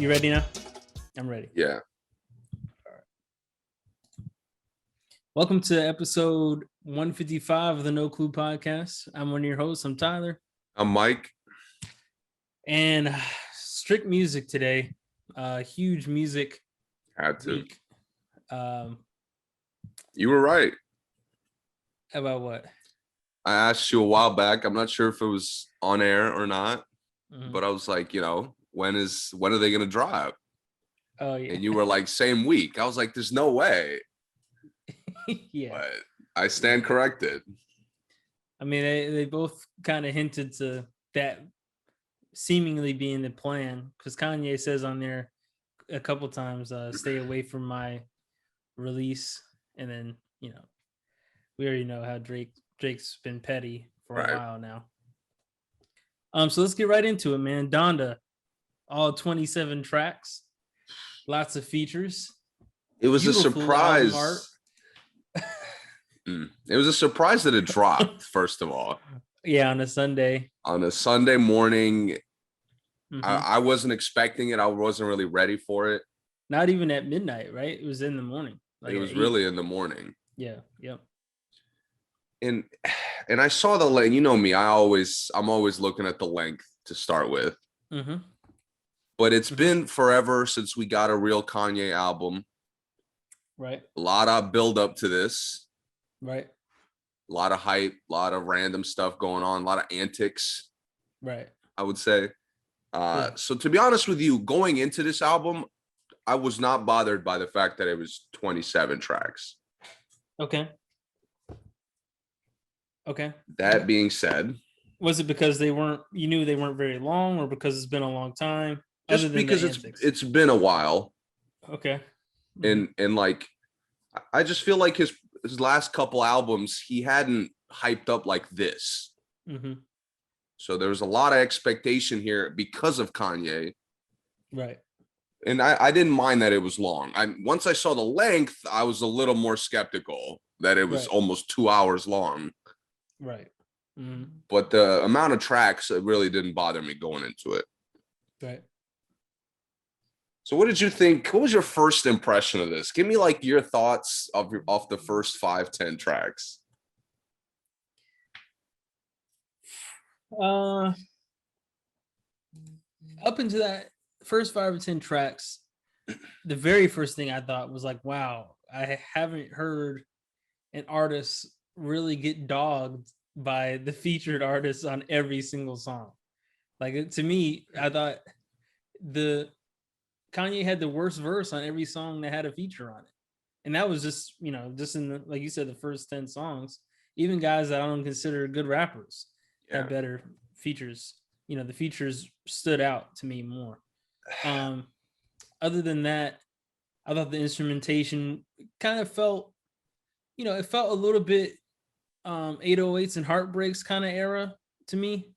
You ready now? I'm ready. Yeah. Welcome to episode 155 of the No Clue Podcast. I'm one of your hosts. I'm Tyler. I'm Mike. And strict music today. Huge music Had to. week. You were right. About what? I asked you a while back. I'm not sure if it was on air or not, but I was like, when are they gonna drop? Oh yeah. And you were like, same week. I was like, there's no way. Yeah. But I stand corrected. I mean, they both kind of hinted to that seemingly being the plan, because Kanye says on there a couple times, stay away from my release. And then, we already know how Drake's been petty for a while now. So let's get right into it, man. Donda, all 27 tracks, lots of features. It was a surprise. It was a surprise that it dropped, first of all. Yeah, on a Sunday. On a Sunday morning. I wasn't expecting it. I wasn't really ready for it. Not even at midnight, right? It was in the morning. Like it was really in the morning. Yeah, yep. And I saw the length. You know me. I'm always looking at the length to start with. But it's been forever since we got a real Kanye album. Right. A lot of build up to this. Right. A lot of hype, a lot of random stuff going on, a lot of antics. Right. I would say. So to be honest with you, going into this album, I was not bothered by the fact that it was 27 tracks. Okay. That being said, was it because you knew they weren't very long, or because it's been a long time? Just because it's been a while. Okay. And like, I just feel like his last couple albums, he hadn't hyped up like this. So there was a lot of expectation here because of Kanye. Right. And I didn't mind that it was long. Once I saw the length, I was a little more skeptical that it was almost 2 hours long. Right. But the amount of tracks, it really didn't bother me going into it. Right. So what did you think? What was your first impression of this? Give me like your thoughts off the first 5-10 tracks. Up into that first 5 or 10 tracks, the very first thing I thought was like, wow, I haven't heard an artist really get dogged by the featured artists on every single song. Like, to me, I thought Kanye had the worst verse on every song that had a feature on it. And that was just in the, like you said, the first 10 songs. Even guys that I don't consider good rappers had better features. The features stood out to me more. Other than that, I thought the instrumentation kind of felt, it felt a little bit 808s and Heartbreaks kind of era to me,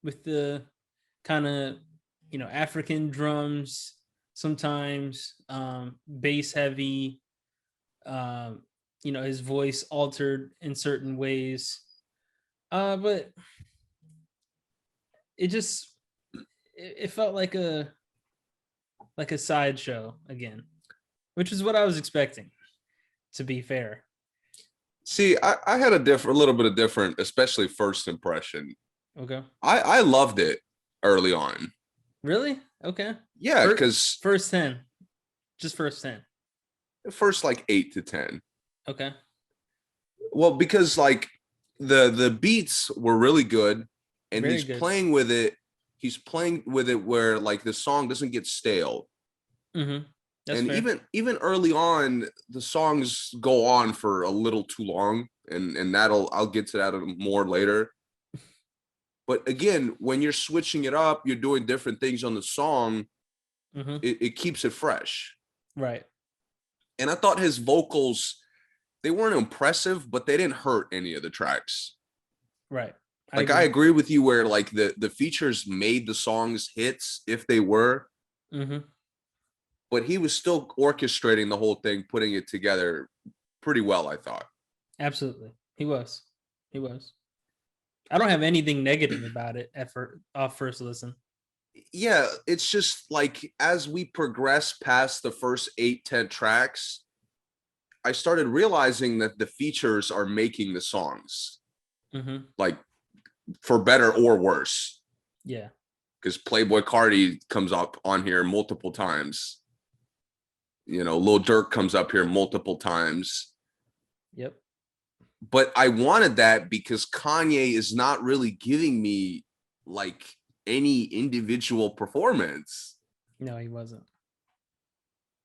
with the kind of, African drums, sometimes bass heavy, his voice altered in certain ways. But it felt like a sideshow again, which is what I was expecting, to be fair. See, I had a little bit of different, especially first impression. Okay. I loved it early on. Really? Okay. Yeah, because first 10. Just first 10. First like 8 to 10. Okay. Well, because like the beats were really good, and he's playing with it. He's playing with it where like the song doesn't get stale. That's and fair. even early on, the songs go on for a little too long, and I'll get to that more later. But again, when you're switching it up, you're doing different things on the song. It keeps it fresh. Right. And I thought his vocals, they weren't impressive, but they didn't hurt any of the tracks. Right. I agree with you where like the features made the songs hits if they were. But he was still orchestrating the whole thing, putting it together pretty well, I thought. Absolutely. He was. I don't have anything negative about it off first listen. Yeah, it's just like as we progress past the first 8-10 tracks, I started realizing that the features are making the songs, like for better or worse. Yeah. Because Playboy Cardi comes up on here multiple times. Lil Durk comes up here multiple times. Yep. But I wanted that because Kanye is not really giving me like any individual performance. No, he wasn't.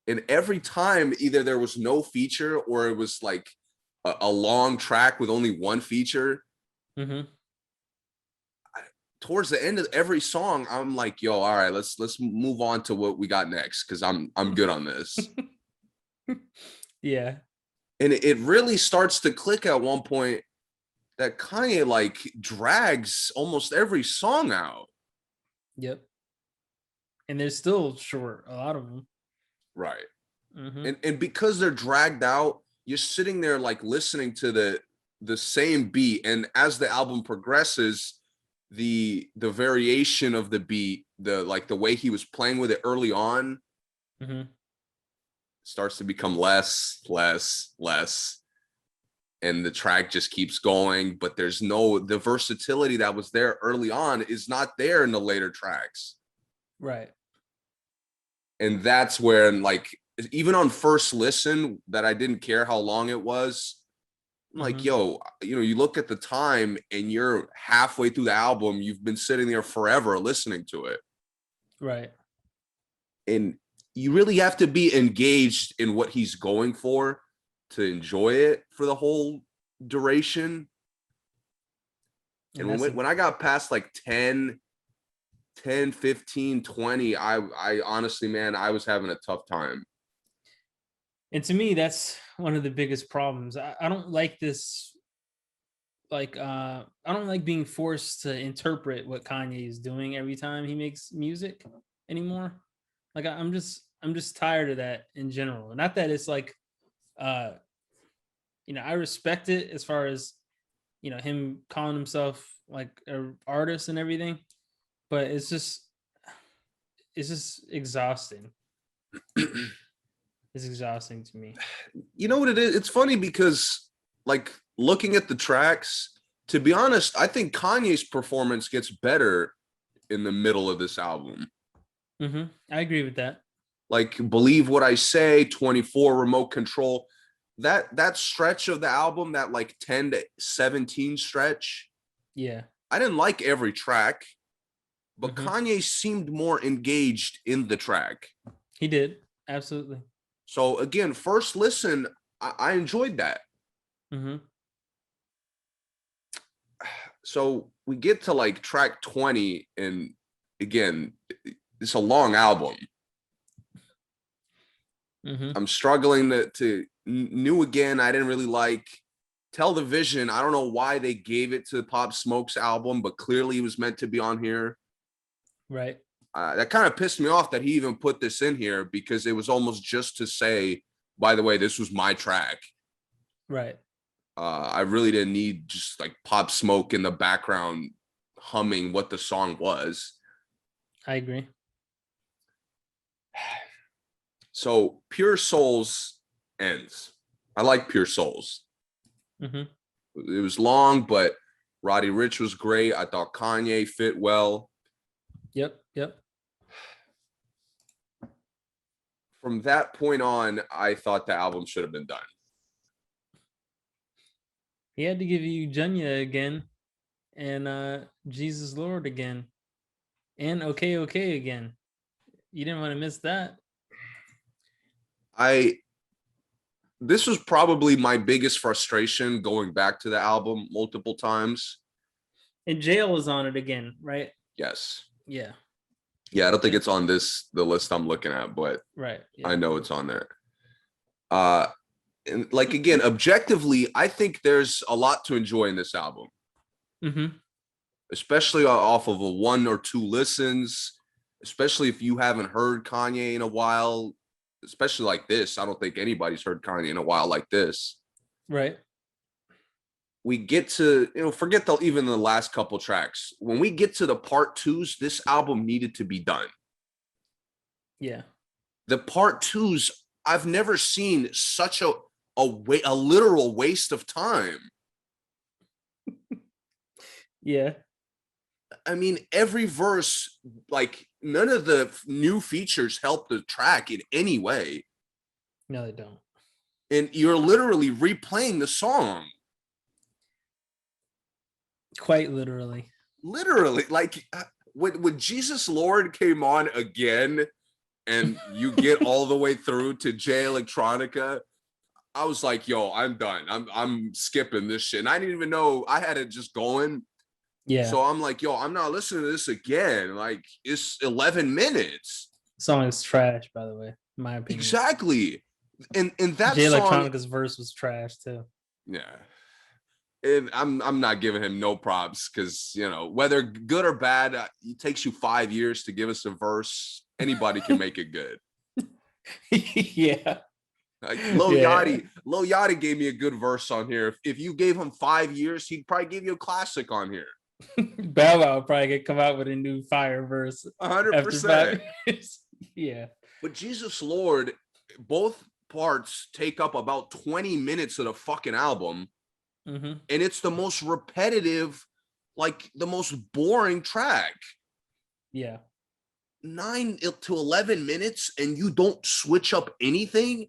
And every time either there was no feature or it was like a long track with only one feature. Towards the end of every song, I'm like, yo, all right, let's move on to what we got next, because I'm good on this. Yeah. And it really starts to click at one point that Kanye like drags almost every song out. Yep. And they're still short, a lot of them. Right. And because they're dragged out, you're sitting there like listening to the same beat, and as the album progresses, the variation of the beat, the way he was playing with it early on, starts to become less, and the track just keeps going. But the versatility that was there early on is not there in the later tracks. Right. And that's where, like, even on first listen, that I didn't care how long it was. Like, yo, you look at the time and you're halfway through the album, you've been sitting there forever listening to it. Right. And you really have to be engaged in what he's going for to enjoy it for the whole duration. And when I got past like 10, 15, 20, I honestly, man, I was having a tough time. And to me, that's one of the biggest problems. I don't like this. Like, I don't like being forced to interpret what Kanye is doing every time he makes music anymore. Like, I'm just tired of that in general. Not that it's like, I respect it as far as, him calling himself like an artist and everything, but it's just exhausting. It's exhausting to me. You know what it is? It's funny because, like, looking at the tracks, to be honest, I think Kanye's performance gets better in the middle of this album. I agree with that. Like, Believe What I Say, 24, Remote Control, that stretch of the album, that like 10 to 17 stretch. Yeah. I didn't like every track, but Kanye seemed more engaged in the track. He did. Absolutely. So again, first listen, I enjoyed that. So we get to like track 20, and again, it's a long album. I'm struggling to New Again. I didn't really like. Tell the Vision. I don't know why they gave it to Pop Smoke's album, but clearly it was meant to be on here. Right. That kind of pissed me off that he even put this in here, because it was almost just to say, by the way, this was my track. Right. I really didn't need just like Pop Smoke in the background humming what the song was. I agree. So Pure Souls ends. I like Pure Souls. It was long, but Roddy Ricch was great. I thought Kanye fit well. Yep. From that point on, I thought the album should have been done. He had to give you Junya again, and Jesus Lord again, and okay again. You didn't want to miss that. This was probably my biggest frustration going back to the album multiple times. And Jail is on it again, right? Yes. Yeah. Yeah, I don't think it's on the list I'm looking at, but right. Yeah. I know it's on there. And like, again, objectively, I think there's a lot to enjoy in this album. Especially off of a 1 or 2 listens, especially if you haven't heard Kanye in a while, especially like this. I don't think anybody's heard Kanye in a while like this. Right. we get to, forget even the last couple tracks. When we get to the part twos, this album needed to be done. Yeah. The part twos, I've never seen such a literal waste of time. Yeah. I mean, every verse, like none of the new features help the track in any way. No, they don't. And you're literally replaying the song. Quite literally. Literally, like when Jesus Lord came on again, and you get all the way through to J Electronica, I was like, yo, I'm done. I'm skipping this shit. And I didn't even know I had it just going. Yeah. So I'm like, yo, I'm not listening to this again. Like, it's 11 minutes. The song is trash, by the way, in my opinion. Exactly. And that J song, Electronica's verse was trash too. Yeah. And I'm not giving him no props because, whether good or bad, it takes you 5 years to give us a verse. Anybody can make it good. Yeah. Like Lil Yachty gave me a good verse on here. If you gave him 5 years, he'd probably give you a classic on here. Bow Wow probably could come out with a new fire verse 100%. Yeah. But Jesus Lord, both parts take up about 20 minutes of the fucking album. Mm-hmm. And it's the most repetitive, like the most boring track. Yeah. 9 to 11 minutes and you don't switch up anything.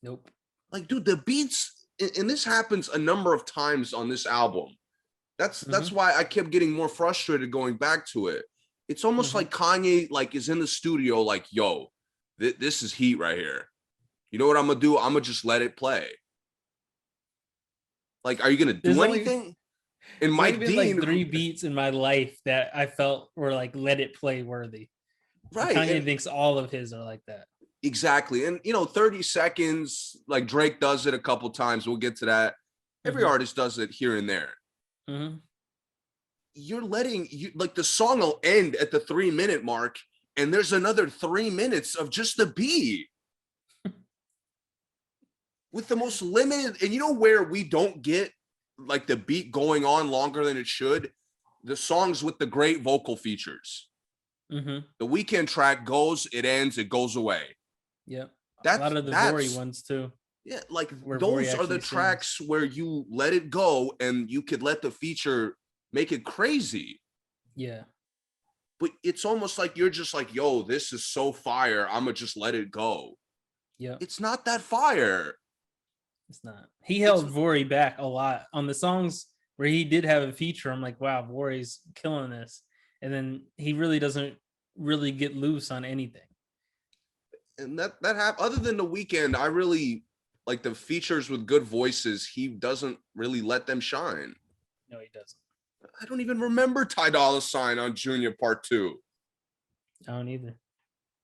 Nope. Like, dude, the beats, and this happens a number of times on this album. That's why I kept getting more frustrated going back to it. It's almost like Kanye is in the studio like, yo, this is heat right here. You know what I'm gonna do? I'm gonna just let it play. Like, are you gonna do anything? And Mike Dean, like 3 beats in my life that I felt were like let it play worthy. Right. Kanye thinks all of his are like that. Exactly. And 30 seconds, like Drake does it a couple times. We'll get to that. Every artist does it here and there. Mm-hmm. You're the song will end at the 3-minute mark, and there's another 3 minutes of just the beat. With the most limited, and where we don't get like the beat going on longer than it should? The songs with the great vocal features. The Weeknd track goes, it ends, it goes away. Yeah. A lot of the Vori ones too. Yeah, like those are the tracks where you let it go and you could let the feature make it crazy. Yeah. But it's almost like you're just like, yo, this is so fire, I'm gonna just let it go. Yeah. It's not that fire. It's not. He held Vori back a lot on the songs where he did have a feature. I'm like, wow, Vori's killing this. And then he really doesn't really get loose on anything. And that happened. Other than The Weeknd, I really like the features with good voices. He doesn't really let them shine. No, he doesn't. I don't even remember Ty Dolla $ign on Junior Part 2. I don't either.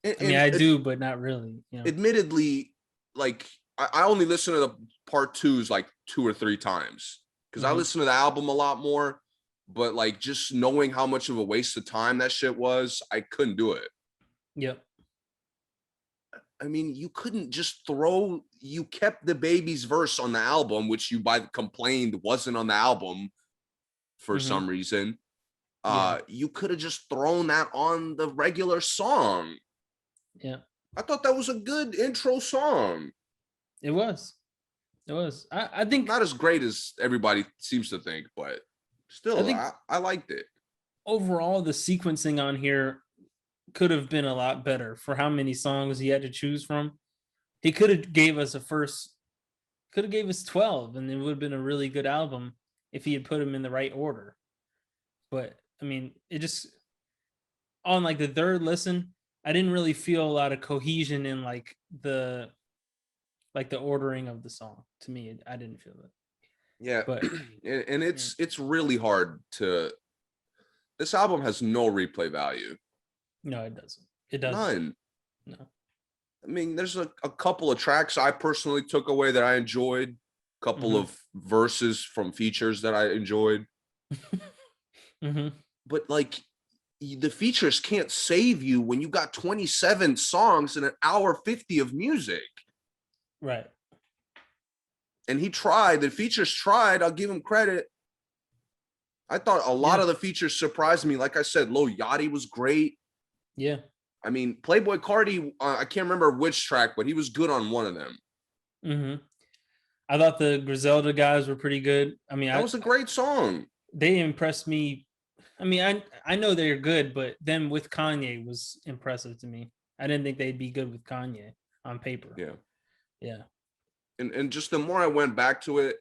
I do, but not really. Admittedly, like I only listen to the Part 2s like 2 or 3 times because I listen to the album a lot more. But like just knowing how much of a waste of time that shit was, I couldn't do it. Yep. I mean, you couldn't just you kept the baby's verse on the album, which you complained wasn't on the album for some reason. You could have just thrown that on the regular song. Yeah. I thought that was a good intro song. It was. I think not as great as everybody seems to think, but still, I liked it. Overall, the sequencing on here could have been a lot better for how many songs he had to choose from. He could have gave us 12, and it would have been a really good album if he had put them in the right order. But I mean, it just on like the third listen, I didn't really feel a lot of cohesion in like the ordering of the song. To me, I didn't feel it. Yeah, but and it's really hard to. This album has no replay value. No, it doesn't. It doesn't. None. No. I mean, there's a couple of tracks I personally took away that I enjoyed. A couple of verses from features that I enjoyed. But like, the features can't save you when you got 27 songs and an hour 50 of music. Right. And he tried. The features tried. I'll give him credit. I thought a lot of the features surprised me. Like I said, Lil Yachty was great. Yeah. I mean, Playboy Carti, I can't remember which track, but he was good on one of them. Mm-hmm. I thought the Griselda guys were pretty good. I mean, that was a great song. They impressed me. I mean, I know they're good, but them with Kanye was impressive to me. I didn't think they'd be good with Kanye on paper. Yeah. Yeah. And just the more I went back to it,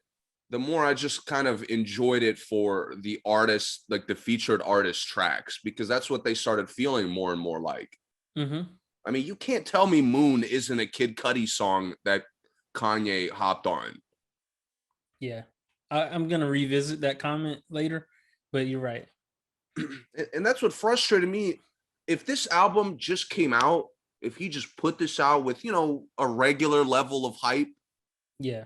the more I just kind of enjoyed it for the artists, like the featured artist tracks, because that's what they started feeling more and more like. Mm-hmm. I mean, you can't tell me Moon isn't a Kid Cudi song that Kanye hopped on. Yeah. I'm going to revisit that comment later, but you're right. And that's what frustrated me. If this album just came out, if he just put this out with, you know, a regular level of hype, yeah,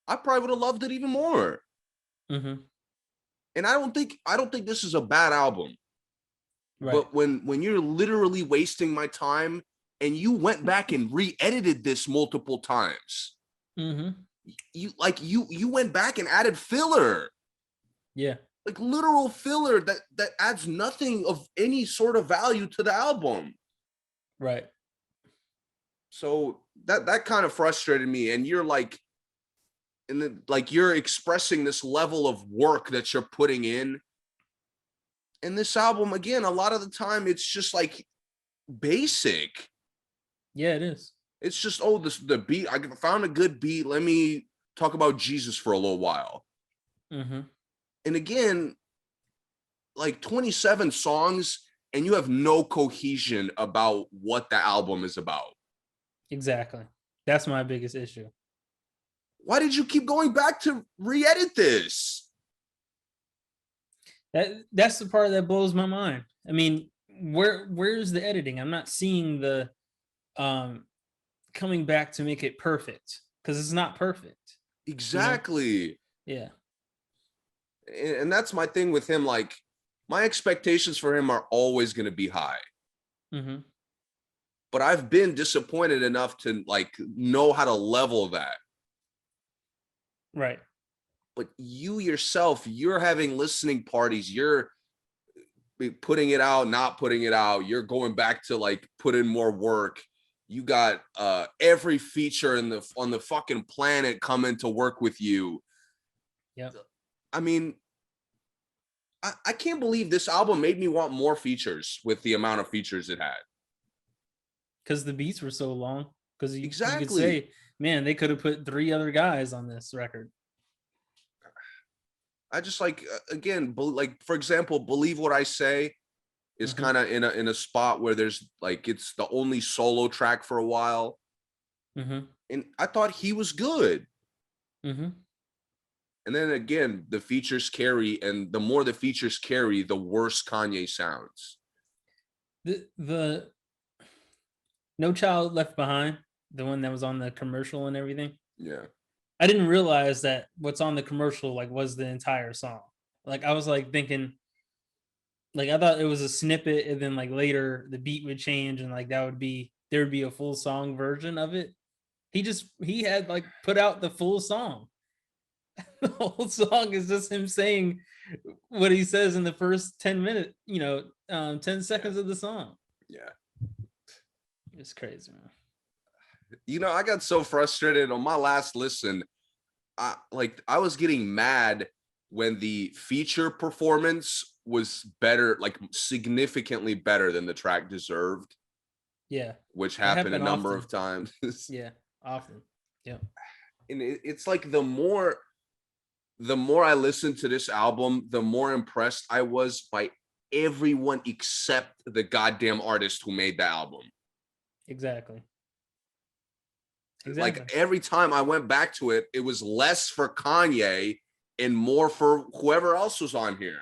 I probably would have loved it even more. Mm-hmm. And I don't think this is a bad album. Right. But when you're literally wasting my time, and you went back and re-edited this multiple times, mm-hmm. you went back and added filler. Yeah. Like literal filler that adds nothing of any sort of value to the album. Right. So that kind of frustrated me. And you're like, and then like you're expressing this level of work that you're putting in. And this album, again, a lot of the time it's just like basic. Yeah, it is. It's just, the beat. I found a good beat. Let me talk about Jesus for a little while. Mm-hmm. And again, like 27 songs, and you have no cohesion about what the album is about. Exactly. That's my biggest issue. Why did you keep going back to re-edit this? That's the part that blows my mind. I mean, where's the editing? I'm not seeing the coming back to make it perfect, because it's not perfect. Exactly. You know? Yeah. And that's my thing with him. Like, my expectations for him are always going to be high. Mm-hmm. But I've been disappointed enough to like know how to level that. Right. But you yourself, you're having listening parties. You're putting it out, not putting it out. You're going back to like put in more work. You got every feature on the fucking planet coming to work with you. Yeah. I mean, I can't believe this album made me want more features with the amount of features it had. Because the beats were so long. Because you could Exactly. say, man, they could have put 3 other guys on this record. I just like, again, like, for example, Believe What I Say is kind of in a spot where there's like, it's the only solo track for a while. Mm-hmm. And I thought he was good. Mm-hmm. And then again, the features carry, and the more the features carry, the worse Kanye sounds. The No Child Left Behind, the one that was on the commercial and everything. Yeah. I didn't realize that what's on the commercial like was the entire song. Like I was like thinking, like I thought it was a snippet, and then like later the beat would change, and like there would be a full song version of it. He had like put out the full song. The whole song is just him saying what he says in the first 10 minutes, 10 seconds of the song. Yeah. It's crazy, man. I got so frustrated on my last listen. I was getting mad when the feature performance was better, like significantly better than the track deserved. Yeah. Which happened a number of times. Yeah, often. Yeah. And it's like the more I listened to this album, the more impressed I was by everyone except the goddamn artist who made the album. Exactly. Like every time I went back to it, it was less for Kanye and more for whoever else was on here.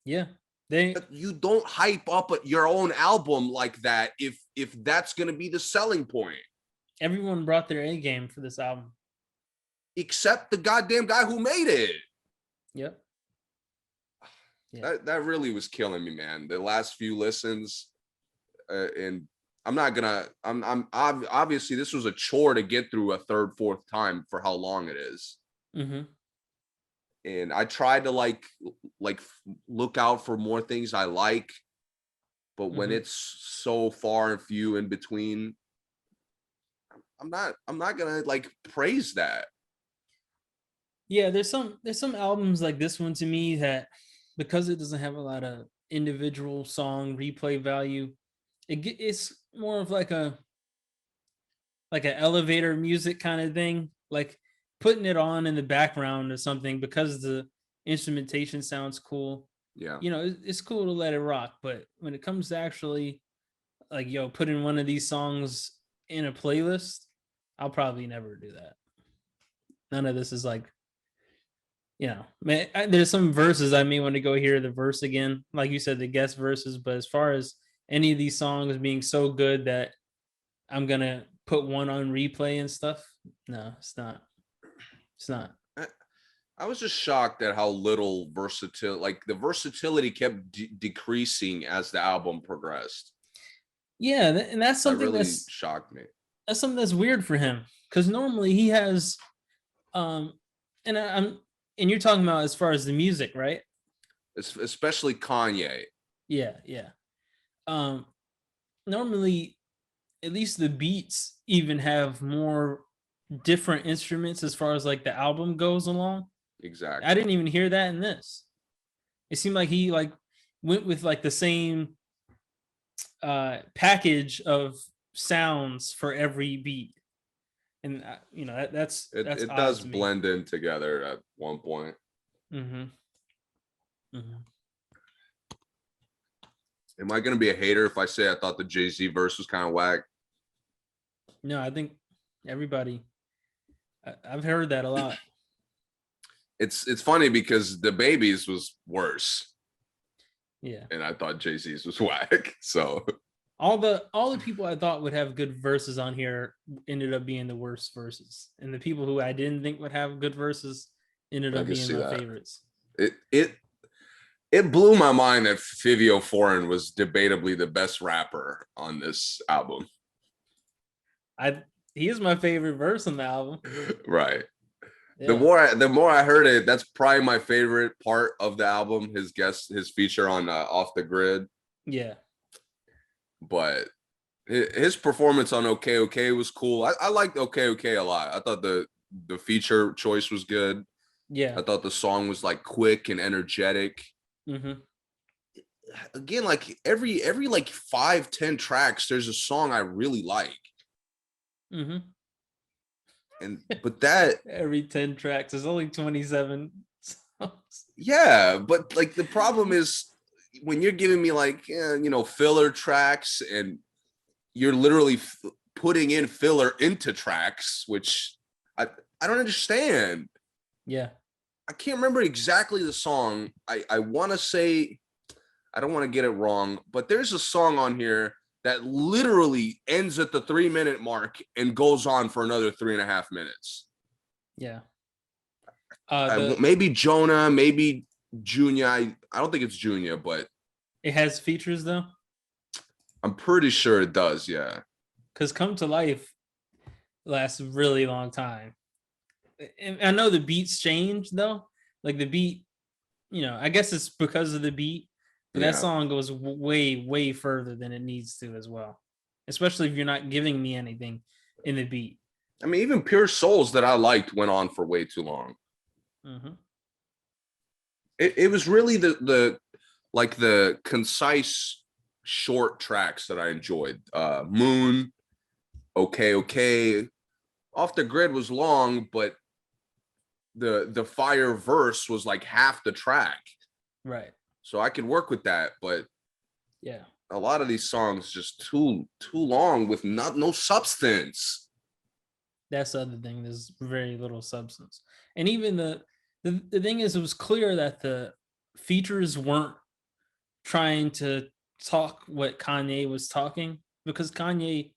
Yeah. You don't hype up your own album like that if that's going to be the selling point. Everyone brought their A game for this album. Except the goddamn guy who made it. Yep. Yeah. That really was killing me, man. The last few listens, and I'm not gonna. Obviously this was a chore to get through a third, fourth time for how long it is. Mm-hmm. And I tried to like look out for more things I like, but when Mm-hmm. it's so far and few in between, I'm not gonna like praise that. Yeah, there's some albums like this one to me that, because it doesn't have a lot of individual song replay value, it's more of like an elevator music kind of thing, like putting it on in the background or something because the instrumentation sounds cool. Yeah. It's cool to let it rock, but when it comes to actually like, putting one of these songs in a playlist, I'll probably never do that. None of this is like, man, there's some verses I may want to go hear the verse again, like you said, the guest verses. But as far as any of these songs being so good that I'm gonna put one on replay and stuff, no, it's not. It's not. I was just shocked at how little the versatility kept decreasing as the album progressed. Yeah, and that's That something really shocked me. that's something that's weird for him, because normally he has, um, and you're talking about as far as the music, right? Especially Kanye. Yeah, yeah. Um, Normally, at least the beats even have more different instruments as far as like the album goes along. Exactly. I didn't even hear that in this. It seemed like he like went with like the same package of sounds for every beat, and that's It odd does to me. blend in together at one point. Mm-hmm. Mm-hmm. Am I going to be a hater if I say I thought the Jay-Z verse was kind of whack? No, I think everybody. I've heard that a lot. It's funny because the Baby's was worse. Yeah. And I thought Jay-Z's was whack. So all the people I thought would have good verses on here ended up being the worst verses, and the people who I didn't think would have good verses ended up being my favorites. It blew my mind that Fivio Foreign was debatably the best rapper on this album. He is my favorite verse on the album. Right. Yeah. The more I heard it, that's probably my favorite part of the album. His feature on Off the Grid. Yeah. But his performance on OK OK was cool. I liked OK OK a lot. I thought the feature choice was good. Yeah. I thought the song was like quick and energetic. Mm-hmm. Again, like every like 5-10 tracks, there's a song I really like. Mm-hmm. But that every 10 tracks, there's only 27 songs. Yeah, but like the problem is when you're giving me like filler tracks, and you're literally putting in filler into tracks, which I don't understand. Yeah. I can't remember exactly the song. I want to say, I don't want to get it wrong, but there's a song on here that literally ends at the 3-minute mark and goes on for another 3.5 minutes. Yeah. Maybe Jonah, maybe Junior. I don't think it's Junior, but it has features though. I'm pretty sure it does. Yeah. Because Come to Life lasts a really long time. And I know the beats change though. Like the beat, I guess it's because of the beat, but that song goes way, way further than it needs to as well. Especially if you're not giving me anything in the beat. I mean, even Pure Souls that I liked went on for way too long. Mm-hmm. It was really the concise short tracks that I enjoyed. Moon, OK OK. Off the Grid was long, but the fire verse was like half the track. Right. So I could work with that, but yeah, a lot of these songs just too long with no substance. That's the other thing. There's very little substance. And even the thing is, it was clear that the features weren't trying to talk what Kanye was talking, because Kanye,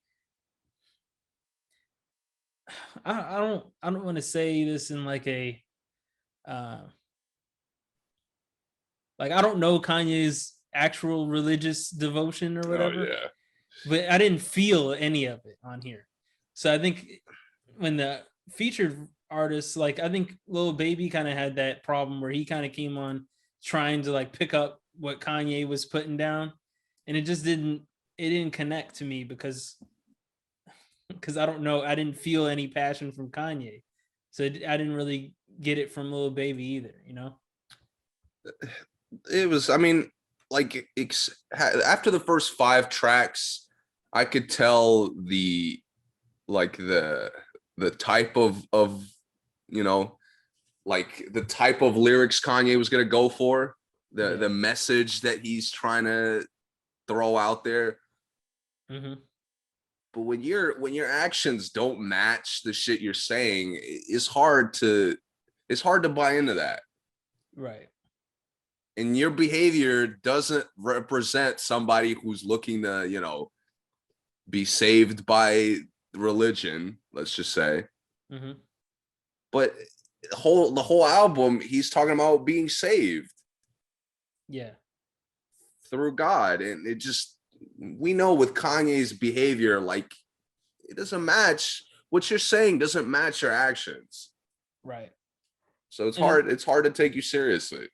I don't want to say this in like a like, I don't know Kanye's actual religious devotion or whatever. Oh, yeah. but I didn't feel any of it on here. So I think when the featured artists, like I think Lil Baby kind of had that problem where he kind of came on trying to like pick up what Kanye was putting down, and it didn't connect to me because I don't know, I didn't feel any passion from Kanye, so I didn't really get it from Lil Baby either, you know. It was, I mean, like after the first 5 tracks, I could tell the like the type of you know, like the type of lyrics Kanye was gonna go for, the message that he's trying to throw out there. Mm-hmm. But when your actions don't match the shit you're saying, it's hard to buy into that. Right. And your behavior doesn't represent somebody who's looking to, you know, be saved by religion, let's just say. Mm-hmm. But the whole album, he's talking about being saved. Yeah. Through God. And it just, we know with Kanye's behavior, like it doesn't match what you're saying, doesn't match your actions. Right. So it's hard to take you seriously.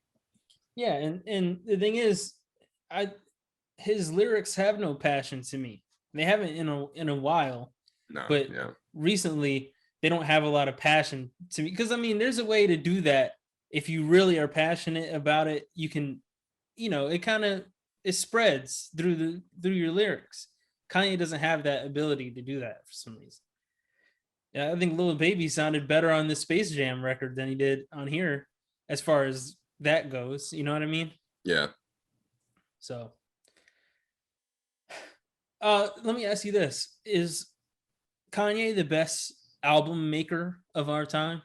Yeah, and the thing is, his lyrics have no passion to me. They haven't in a while. No, but recently they don't have a lot of passion to me, because I mean, there's a way to do that. If you really are passionate about it, you can, you know, it spreads through your lyrics. Kanye doesn't have that ability to do that for some reason. Yeah, I think Lil Baby sounded better on the Space Jam record than he did on here, as far as that goes. You know what I mean? Yeah. So, let me ask you this: is Kanye the best album maker of our time?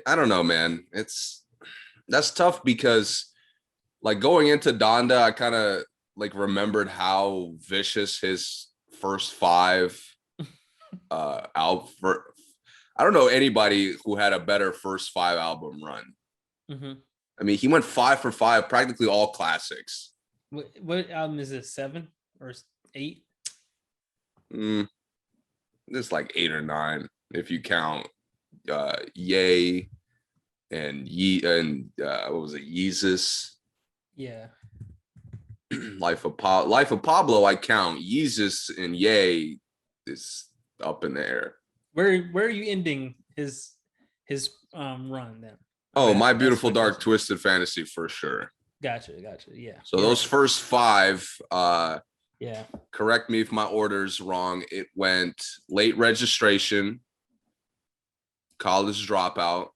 I don't know, man. That's tough because like going into Donda, I kind of like remembered how vicious his first 5 I don't know anybody who had a better first 5 album run. Mm-hmm. I mean, he went 5 for 5, practically all classics. What album is this? 7 or 8? It's like 8 or 9 if you count Yay and what was it, Yeezus? Yeah. Life of Pablo I count. Yeezus and Yay is up in the air. Where are you ending his run then? Oh, My Beautiful Dark Twisted Fantasy for sure. Gotcha. Yeah. So those first 5, yeah. Correct me if my order's wrong. It went Late Registration, College Dropout.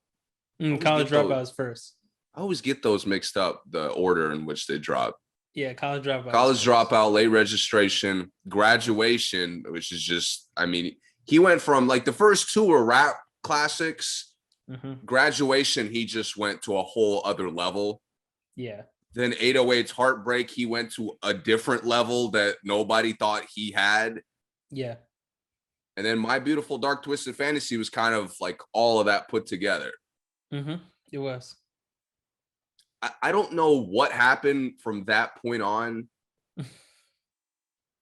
College Dropout is first. I always get those mixed up, the order in which they drop. Yeah, College Dropout. College Dropout, Late Registration, Graduation, which is just, I mean, he went from like the first 2 were rap classics. Mm-hmm. Graduation, he just went to a whole other level. Yeah. Then 808's Heartbreak, he went to a different level that nobody thought he had. Yeah. And then My Beautiful Dark Twisted Fantasy was kind of like all of that put together. Mm-hmm. It was. I don't know what happened from that point on,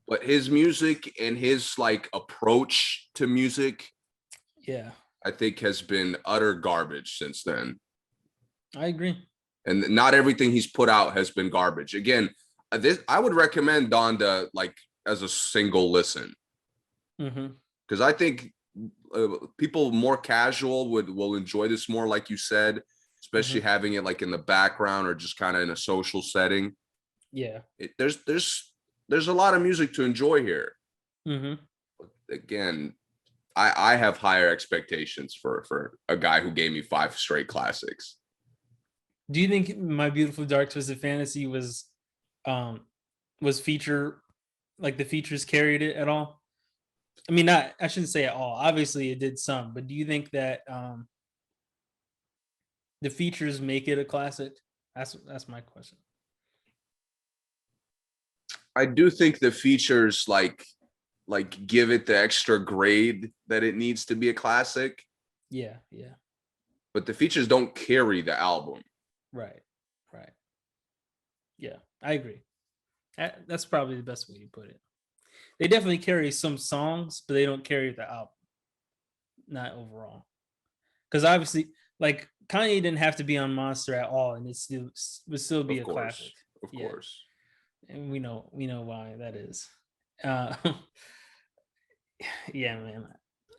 but his music and his like approach to music, yeah, I think has been utter garbage since then. I agree. And not everything he's put out has been garbage. Again, I would recommend Donda like as a single listen. Because I think people more casual will enjoy this more, like you said, especially having it like in the background or just kind of in a social setting. Yeah, there's a lot of music to enjoy here. Again, I have higher expectations for a guy who gave me 5 straight classics. Do you think My Beautiful Dark Twisted Fantasy was feature, like the features carried it at all? I mean, I shouldn't say at all. Obviously it did some, but do you think that the features make it a classic? That's my question. I do think the features like give it the extra grade that it needs to be a classic. Yeah. but the features don't carry the album. Right. Yeah, I agree. That's probably the best way to put it. They definitely carry some songs, but they don't carry the album. Not overall. Because obviously, like Kanye didn't have to be on Monster at all, and it still would still be a classic. Of course. And we know why that is. Yeah, man.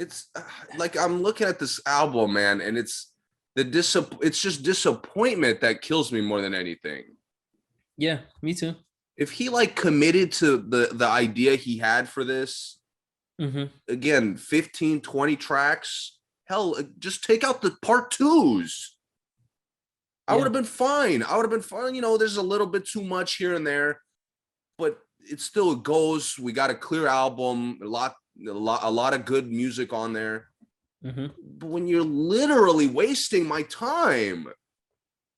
It's like I'm looking at this album, man, and it's just disappointment that kills me more than anything. Yeah, me too. If he like committed to the idea he had for this, again, 15, 20 tracks, hell, just take out the part twos. I would have been fine. You know, there's a little bit too much here and there, but it still goes. We got a clear album, a lot of good music on there. But when you're literally wasting my time,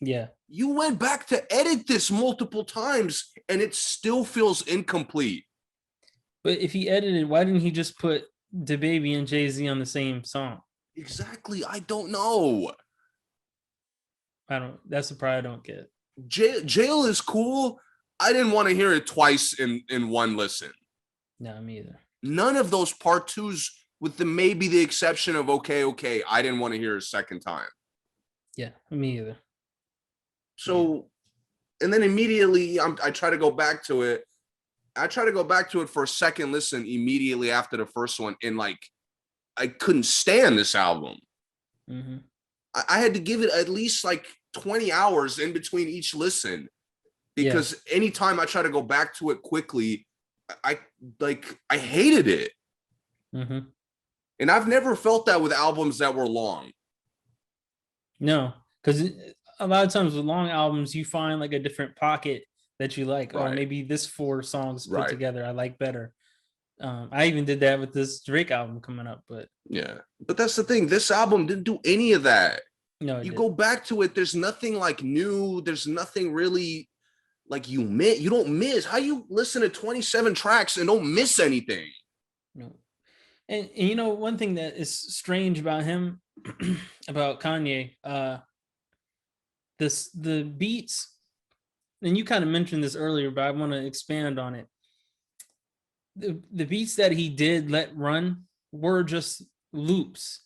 you went back to edit this multiple times and it still feels incomplete. But if he edited, why didn't he just put DaBaby and Jay-Z on the same song? Exactly. I don't know. That's the part I don't get. Jail is cool. I didn't want to hear it twice in one listen. No, me either. None of those part twos, with maybe the exception of okay, I didn't want to hear a second time. Yeah, me either. So, and then immediately I try to go back to it. I try to go back to it for a second listen immediately after the first one, and like I couldn't stand this album. I had to give it at least like 20 hours in between each listen, because anytime I try to go back to it quickly, I hated it. And I've never felt that with albums that were long. No, because a lot of times with long albums, you find like a different pocket that you like, or maybe this 4 songs put together I like better. I even did that with this Drake album coming up, but that's the thing. This album didn't do any of that. No, you go back to it. There's nothing like new. There's nothing really like you don't miss. How you listen to 27 tracks and don't miss anything? No. And you know, one thing that is strange about him, about Kanye, the beats, and you kind of mentioned this earlier, but I want to expand on it. The beats that he did let run were just loops,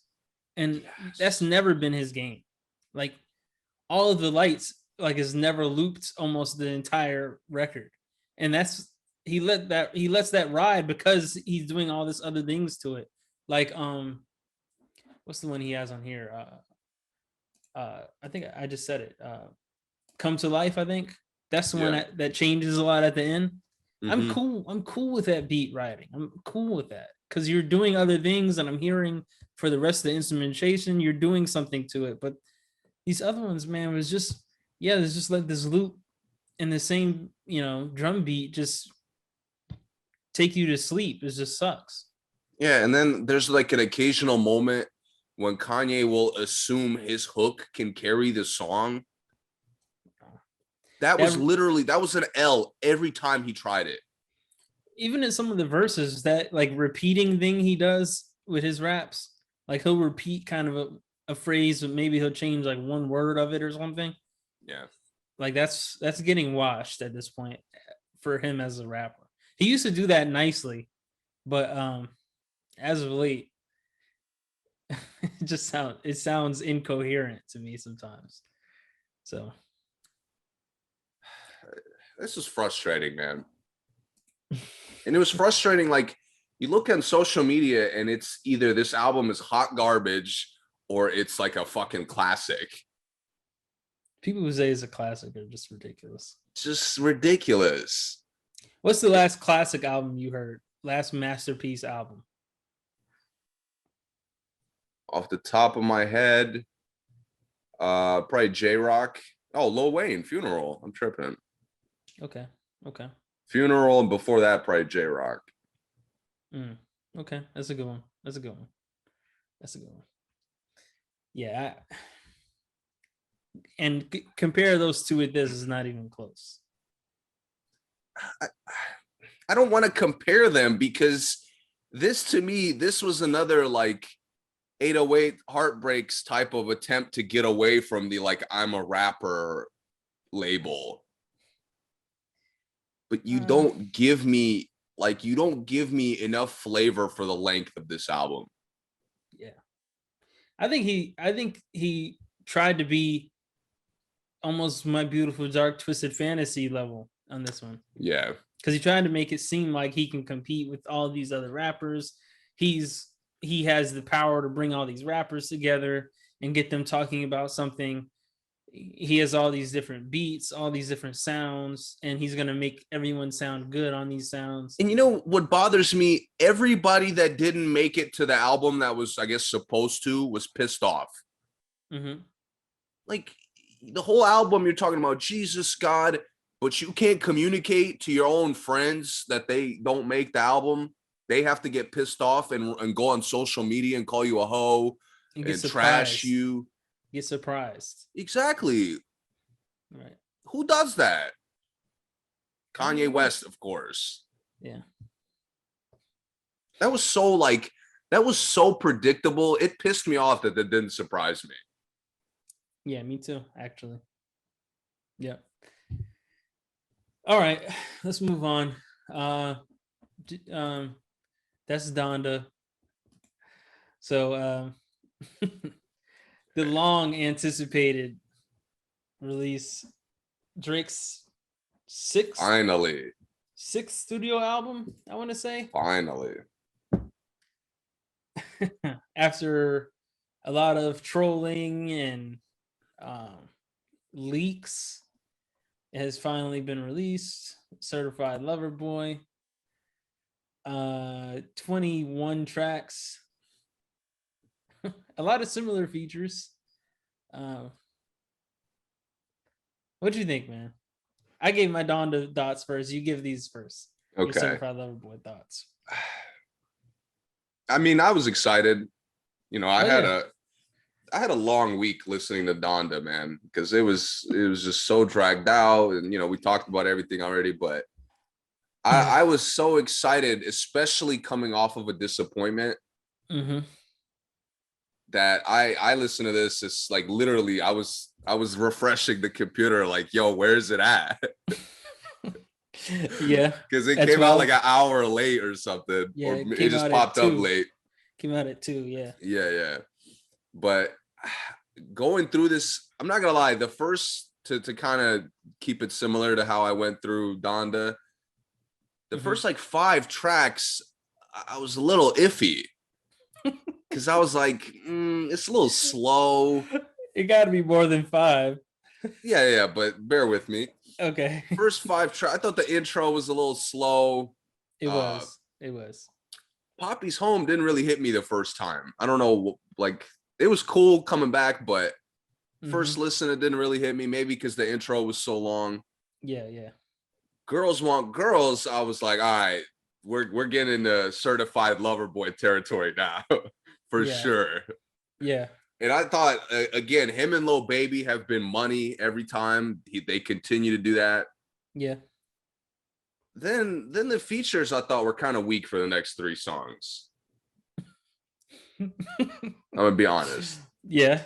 and that's never been his game. Like All of the Lights, like, is never looped almost the entire record, and that's he lets that ride because he's doing all this other things to it. Like what's the one he has on here? I think I just said it. Come to Life, I think. That's the one that changes a lot at the end. I'm cool with that beat writing. I'm cool with that because you're doing other things, and I'm hearing for the rest of the instrumentation, you're doing something to it. But these other ones, man, was just there's just like this loop and the same, drum beat just take you to sleep. It just sucks. Yeah, and then there's like an occasional moment when Kanye will assume his hook can carry the song. That was an L every time he tried it. Even in some of the verses, that like repeating thing he does with his raps, like he'll repeat kind of a phrase, but maybe he'll change like one word of it or something. Yeah. Like that's getting washed at this point for him as a rapper. He used to do that nicely, but as of late, it sounds incoherent to me sometimes. So this is frustrating, man. And it was frustrating. Like, you look on social media and it's either this album is hot garbage or it's like a fucking classic. People who say it's a classic are just ridiculous. Just ridiculous. What's the last classic album you heard? Last masterpiece album? Off the top of my head, probably J-Rock. Oh, Lil Wayne, Funeral. I'm tripping. Okay. Funeral, and before that, probably J-Rock. Okay, that's a good one. Yeah, and compare those two with this is not even close. I don't want to compare them because this, to me, this was another like 808 Heartbreaks type of attempt to get away from the like I'm a rapper label. But you don't give me enough flavor for the length of this album. Yeah. I think he tried to be almost My Beautiful Dark Twisted Fantasy level on this one. Yeah. Because he tried to make it seem like he can compete with all these other rappers. He has the power to bring all these rappers together and get them talking about something. He has all these different beats, all these different sounds, and he's gonna make everyone sound good on these sounds. And you know what bothers me? Everybody that didn't make it to the album that was, I guess, supposed to was pissed off. Mm-hmm. Like the whole album, you're talking about Jesus, God, but you can't communicate to your own friends that they don't make the album. They have to get pissed off and go on social media and call you a hoe and trash you. Get surprised. Exactly. Right. Who does that? Kanye West, of course. Yeah. That was so predictable. It pissed me off that didn't surprise me. Yeah, me too, actually. Yeah. All right, let's move on. That's Donda. So the long anticipated release, Drake's sixth studio album, I want to say. Finally. After a lot of trolling and leaks, it has finally been released. Certified Lover Boy. 21 tracks. A lot of similar features. What do you think, man? I gave my Donda thoughts first. You give these first. Okay. Your Certified Lover Boy thoughts. I mean, I was excited. You know, I had a long week listening to Donda, man, because it was just so dragged out, and you know, we talked about everything already, but I was so excited, especially coming off of a disappointment. Mm-hmm. That I listened to this. It's like literally I was refreshing the computer, like, yo, where's it at? Yeah, because it came out like an hour late or something. Yeah, or it just popped up late. Came out at 2. Yeah. Yeah. But going through this, I'm not gonna lie, the first to kind of keep it similar to how I went through Donda, the first like 5 tracks, I was a little iffy. Because I was like, it's a little slow. It got to be more than 5. Yeah, but bear with me. Okay. First 5 tracks, I thought the intro was a little slow. It was. Poppy's Home didn't really hit me the first time. I don't know, like, it was cool coming back, but first listen, it didn't really hit me. Maybe because the intro was so long. Yeah. Girls Want Girls, I was like, all right, we're getting into Certified Lover Boy territory now. For sure. Yeah. And I thought, again, him and Lil Baby have been money every time. They continue to do that. Yeah. Then the features I thought were kind of weak for the next 3 songs. I'm going to be honest. Yeah.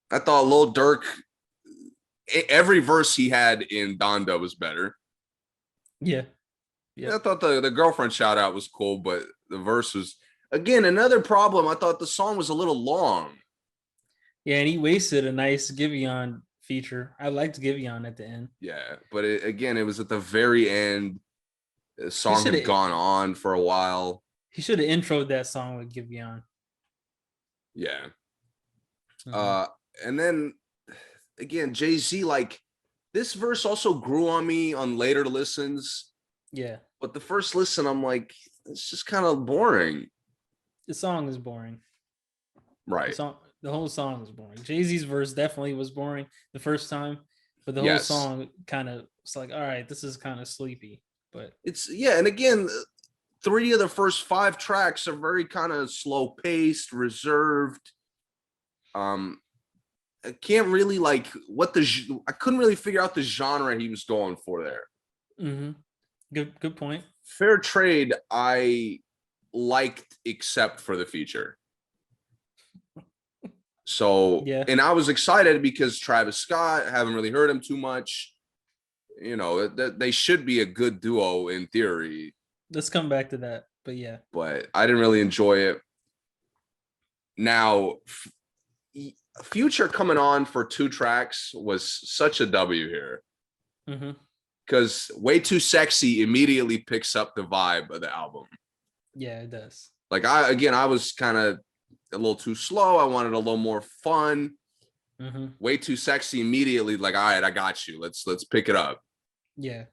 I thought Lil Durk, every verse he had in Donda was better. Yeah. I thought the girlfriend shout out was cool, but the verse was, again, another problem. I thought the song was a little long. Yeah, and he wasted a nice Giveon feature. I liked Giveon at the end. Yeah, but it was at the very end. The song had gone on for a while. He should have introed that song with Giveon. Yeah. And then, again, Jay-Z, like, this verse also grew on me on later listens. Yeah. But the first listen, I'm like, it's just kind of boring. The song is boring. Right. The whole song was boring. Jay-Z's verse definitely was boring the first time, but the whole song kind of was like, all right, this is kind of sleepy. But it's, and again, 3 of the first 5 tracks are very kind of slow paced, reserved. I can't really I couldn't really figure out the genre he was going for there. Mm-hmm. Good point. Fair Trade, I liked except for the feature. So, and I was excited because Travis Scott, haven't really heard him too much. You know, they should be a good duo in theory. Let's come back to that. But yeah. But I didn't really enjoy it. Now, Future coming on for 2 tracks was such a W here. Because Way Too Sexy immediately picks up the vibe of the album. Yeah, it does. Like, I was kind of a little too slow. I wanted a little more fun. Way Too Sexy immediately, like, all right, I got you. Let's pick it up. Yeah.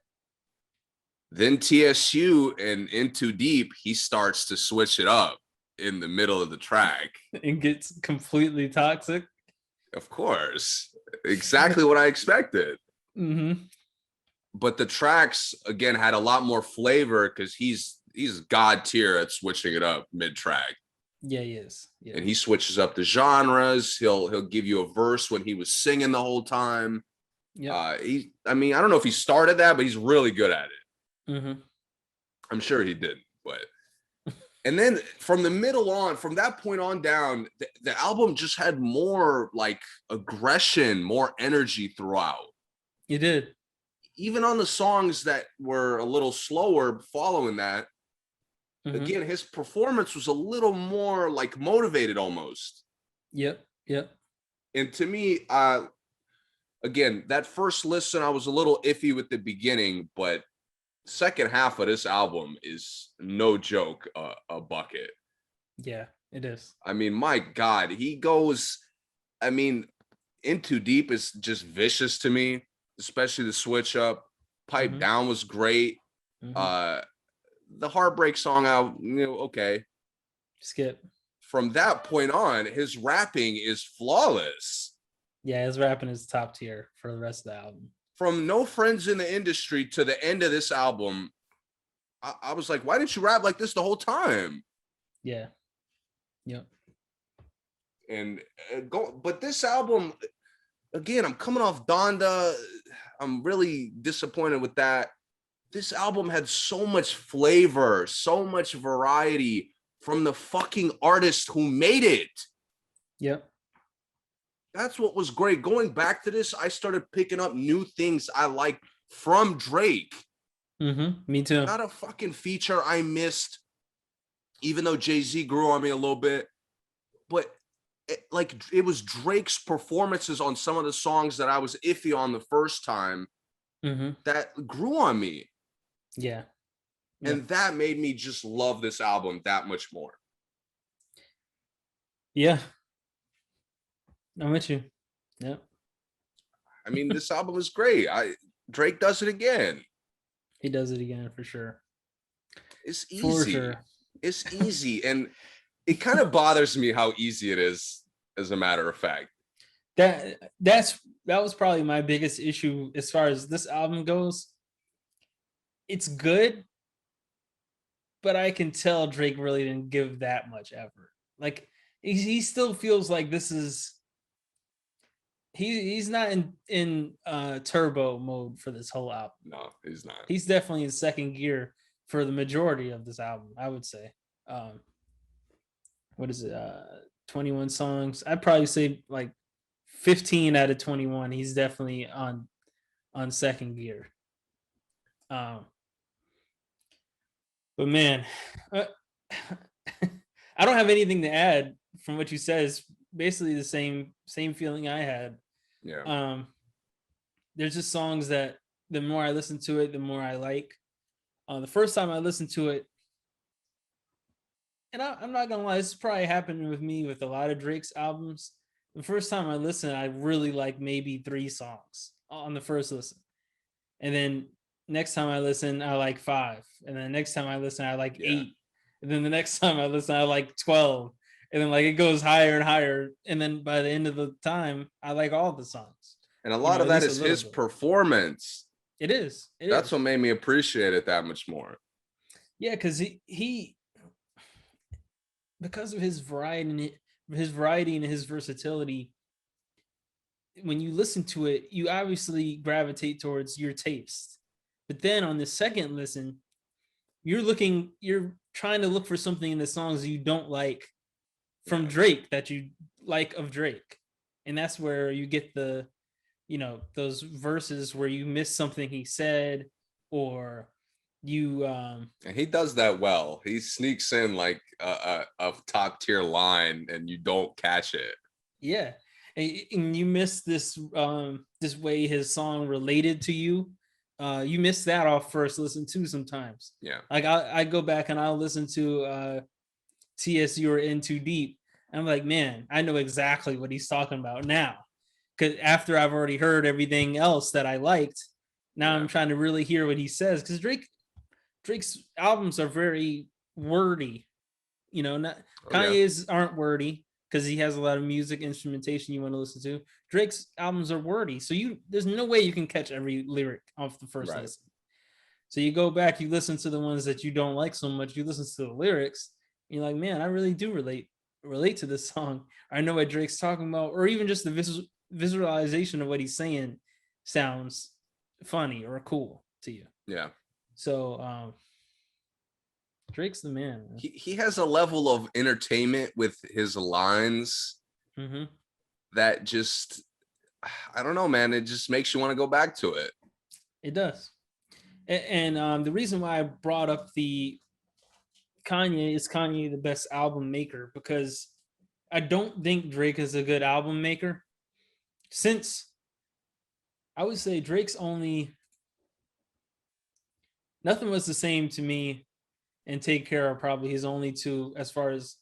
Then TSU and In Too Deep, he starts to switch it up in the middle of the track. It gets completely toxic. Of course. Exactly what I expected. But the tracks, again, had a lot more flavor because he's god tier at switching it up mid-track. Yeah, he is. Yeah. And he switches up the genres. He'll give you a verse when he was singing the whole time. Yeah. I don't know if he started that, but he's really good at it. I'm sure he didn't, but and then from the middle on, from that point on down, the album just had more like aggression, more energy throughout. It did. Even on the songs that were a little slower following that, again, his performance was a little more like motivated almost. Yep. And to me, again, that first listen, I was a little iffy with the beginning, but second half of this album is no joke, a bucket. Yeah, it is. I mean, my God, he goes, In Too Deep is just vicious to me, especially the switch up. Pipe Down was great. The Heartbreak song, okay. Skip. From that point on, his rapping is flawless. Yeah, his rapping is top tier for the rest of the album. From No Friends in the Industry to the end of this album, I was like, why didn't you rap like this the whole time? Yeah. Yep. And but this album, again, I'm coming off Donda. I'm really disappointed with that. This album had so much flavor, so much variety from the fucking artist who made it. Yep. That's what was great. Going back to this, I started picking up new things I like from Drake. Me too. Not a fucking feature I missed, even though Jay-Z grew on me a little bit. But it was Drake's performances on some of the songs that I was iffy on the first time that grew on me. Yeah. And that made me just love this album that much more. Yeah. I'm with you. Yeah. This album is great. Drake does it again. He does it again for sure. It's easy. For sure. It's easy. And it kind of bothers me how easy it is, as a matter of fact. That was probably my biggest issue as far as this album goes. It's good, but I can tell Drake really didn't give that much effort. Like he still feels like this is he's not in turbo mode for this whole album. No, he's not. He's definitely in second gear for the majority of this album, I would say. What is it? 21 songs. I'd probably say like 15 out of 21. He's definitely on second gear. But man, I don't have anything to add from what you said. It's basically the same feeling I had. Yeah. There's just songs that the more I listen to it, the more I like. The first time I listened to it, and I'm not gonna lie, this is probably happening with me with a lot of Drake's albums. The first time I listened, I really like maybe 3 songs on the first listen, and then next time I listen, I like 5, and then the next time I listen, I like 8, and then the next time I listen, I like 12, and then like it goes higher and higher, and then by the end of the time, I like all the songs. And a lot of that is his performance. It is. That's what made me appreciate it that much more. Yeah, because he because of his variety and his versatility, when you listen to it, you obviously gravitate towards your taste. But then on the second listen, you're trying to look for something in the songs you don't like from Drake that you like of Drake. And that's where you get the, those verses where you miss something he said, or you and he does that well. He sneaks in like a top tier line and you don't catch it. Yeah. And you miss this this way his song related to you. You miss that off first listen too sometimes. Yeah. Like I go back and I'll listen to TSU or In Too Deep. And I'm like, man, I know exactly what he's talking about now. Because after I've already heard everything else that I liked, now I'm trying to really hear what he says. Because Drake's albums are very wordy. Kanye's aren't wordy because he has a lot of music instrumentation you want to listen to. Drake's albums are wordy, so there's no way you can catch every lyric off the first listen. So you go back, you listen to the ones that you don't like so much, you listen to the lyrics, and you're like, man, I really do relate to this song. I know what Drake's talking about, or even just the visualization of what he's saying sounds funny or cool to you. Yeah. So Drake's the man. He has a level of entertainment with his lines that just, I don't know, man. It just makes you want to go back to it. It does. And the reason why I brought up the Kanye the best album maker, because I don't think Drake is a good album maker. Since I would say Drake's only, Nothing Was the Same to me and Take Care are probably his only two as far as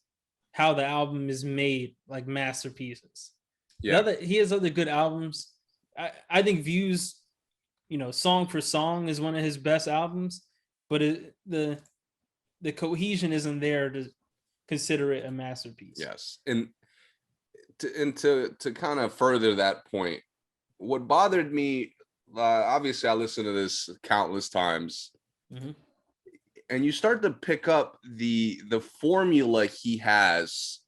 how the album is made, like masterpieces. Yeah. He has other good albums. I think Views, song for song is one of his best albums, but the cohesion isn't there to consider it a masterpiece. Yes. And to kind of further that point, what bothered me, obviously I listened to this countless times, and you start to pick up the formula he has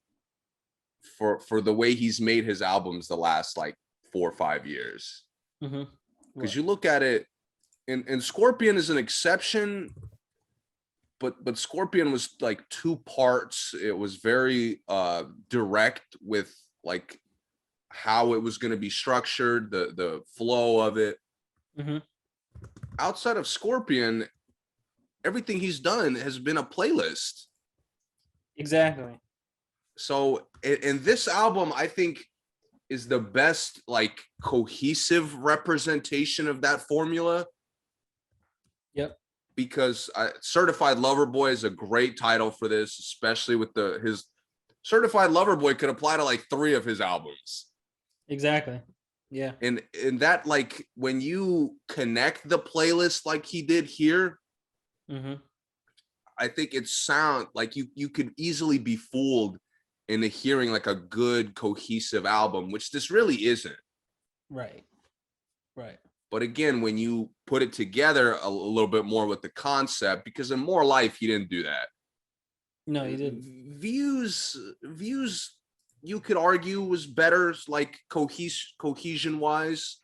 for the way he's made his albums the last like 4 or 5 years. Because you look at it, and Scorpion is an exception, but Scorpion was like 2 parts. It was very direct with like how it was going to be structured, the flow of it. Outside of Scorpion, everything he's done has been a playlist. Exactly. So in this album, I think is the best like cohesive representation of that formula. Yep. Because Certified Lover Boy is a great title for this, especially with his Certified Lover Boy could apply to like 3 of his albums. Exactly. Yeah. And that, like, when you connect the playlist like he did here, I think it sound like you could easily be fooled into hearing like a good cohesive album, which this really isn't. Right. But again, when you put it together a little bit more with the concept, because in More Life, he didn't do that. No, he didn't. Views, you could argue was better, like cohesion wise.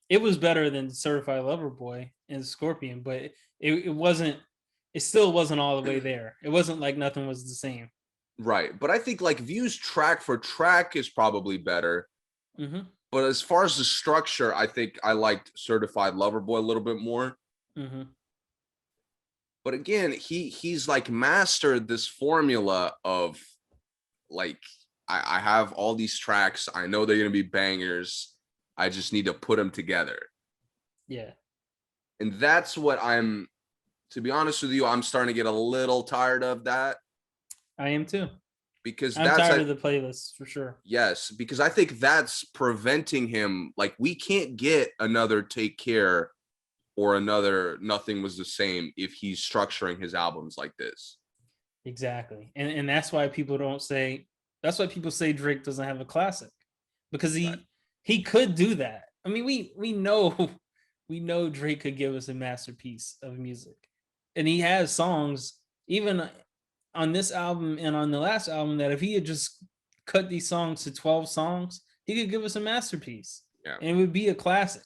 It was better than Certified Lover Boy and Scorpion, but it wasn't. It still wasn't all the way there. It wasn't like Nothing Was the Same. Right, but I think like Views track for track is probably better. But as far as the structure, I think I liked Certified Lover Boy a little bit more. But again, he's like mastered this formula of like, I have all these tracks. I know they're going to be bangers. I just need to put them together. Yeah. And that's what to be honest with you, I'm starting to get a little tired of that. I am too. Because I'm tired of the playlist for sure. Yes, because I think that's preventing him. Like, we can't get another Take Care or another Nothing Was the Same if he's structuring his albums like this. Exactly. And that's why people say Drake doesn't have a classic, because he could do that. I mean, we know Drake could give us a masterpiece of music, and he has songs even on this album and on the last album that if he had just cut these songs to 12 songs, he could give us a masterpiece. Yeah. And it would be a classic.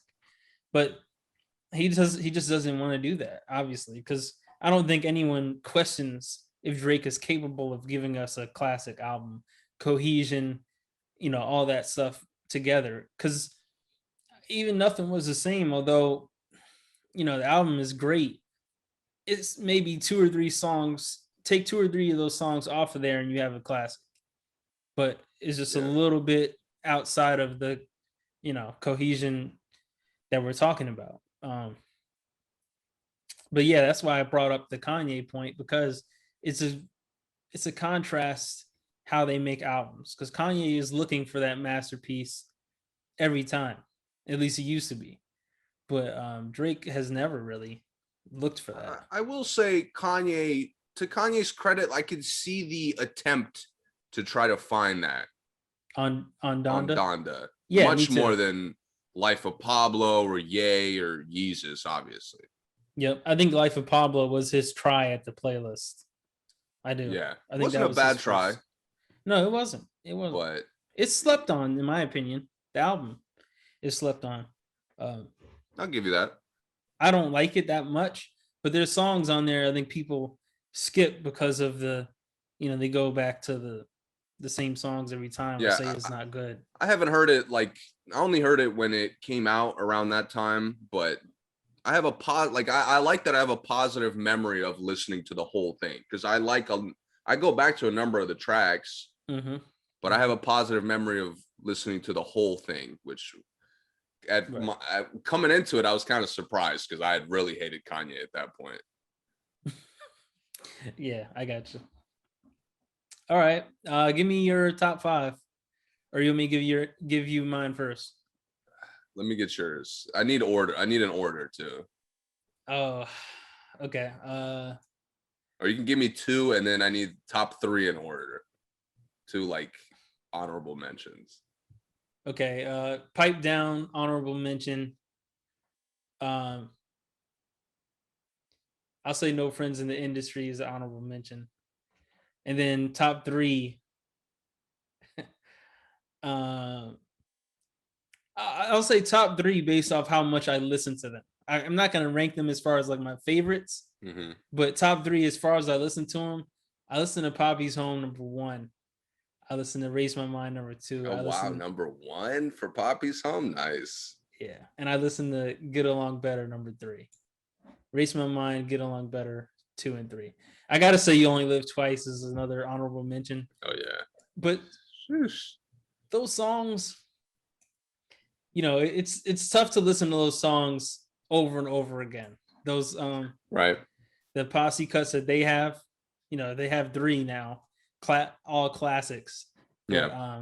But he just doesn't want to do that, obviously, because I don't think anyone questions if Drake is capable of giving us a classic album, cohesion, all that stuff together. Because even Nothing Was the Same, although the album is great, it's maybe two or three songs. Take two or three of those songs off of there, and you have a classic. But it's just a little bit outside of the cohesion that we're talking about. But yeah, that's why I brought up the Kanye point, because it's a contrast how they make albums, because Kanye is looking for that masterpiece every time. At least he used to be. But Drake has never really looked for that. I will say to Kanye's credit, I could see the attempt to try to find that on Donda. On Donda. Yeah, much more than Life of Pablo or Ye or Yeezus, obviously. Yep. I think Life of Pablo was his try at the playlist. I do. Yeah. I think wasn't a bad try. First. No, it wasn't. It wasn't. But it's slept on, in my opinion. The album is slept on. I'll give you that. I don't like it that much, but there's songs on there I think people skip because of the, they go back to the same songs every time and say it's not good. I haven't heard it, I only heard it when it came out around that time, but I have I like that I have a positive memory of listening to the whole thing, because I go back to a number of the tracks, but I have a positive memory of listening to the whole thing, which coming into it, I was kind of surprised because I had really hated Kanye at that point. Yeah, I got you. All right, give me your top 5, or you want me to give you mine first? Let me get yours. I need an order too. Oh, okay. Or you can give me 2, and then I need top 3 in order. 2 honorable mentions. Okay. Pipe Down, honorable mention. I'll say No Friends in the Industry is an honorable mention. And then top 3. I'll say top 3 based off how much I listen to them. I'm not going to rank them as far as my favorites, but top 3 as far as I listen to them. I listen to Poppy's Home, number 1. I listen to Raise My Mind, number 2. Oh, wow, number 1 for Poppy's Home? Nice. Yeah, and I listen to Get Along Better, number 3. Raise My Mind, Get Along Better, 2 and 3. I got to say You Only Live Twice is another honorable mention. Oh, yeah. But those songs, it's tough to listen to those songs over and over again. Those right, the posse cuts that they have, they have 3 now, all classics. Yeah.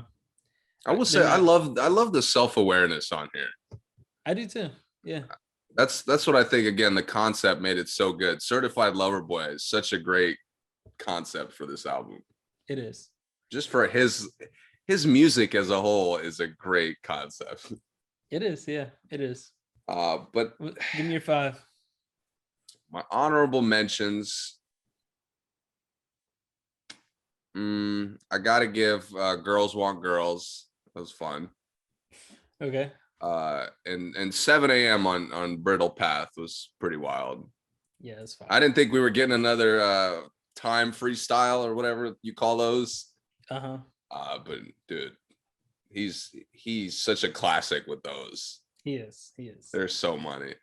I will say I love the self-awareness on here. I do too. Yeah. That's what I think. Again, the concept made it so good. Certified Lover Boy is such a great concept for this album. It is. Just for his music as a whole is a great concept. It is, yeah, it is. But give me your 5. My honorable mentions. I gotta give Girls Want Girls. That was fun. Okay. And 7 a.m. on Brittle Path was pretty wild. Yeah, that's fine. I didn't think we were getting another time freestyle or whatever you call those. But dude, he's such a classic with those. He is. There's so many.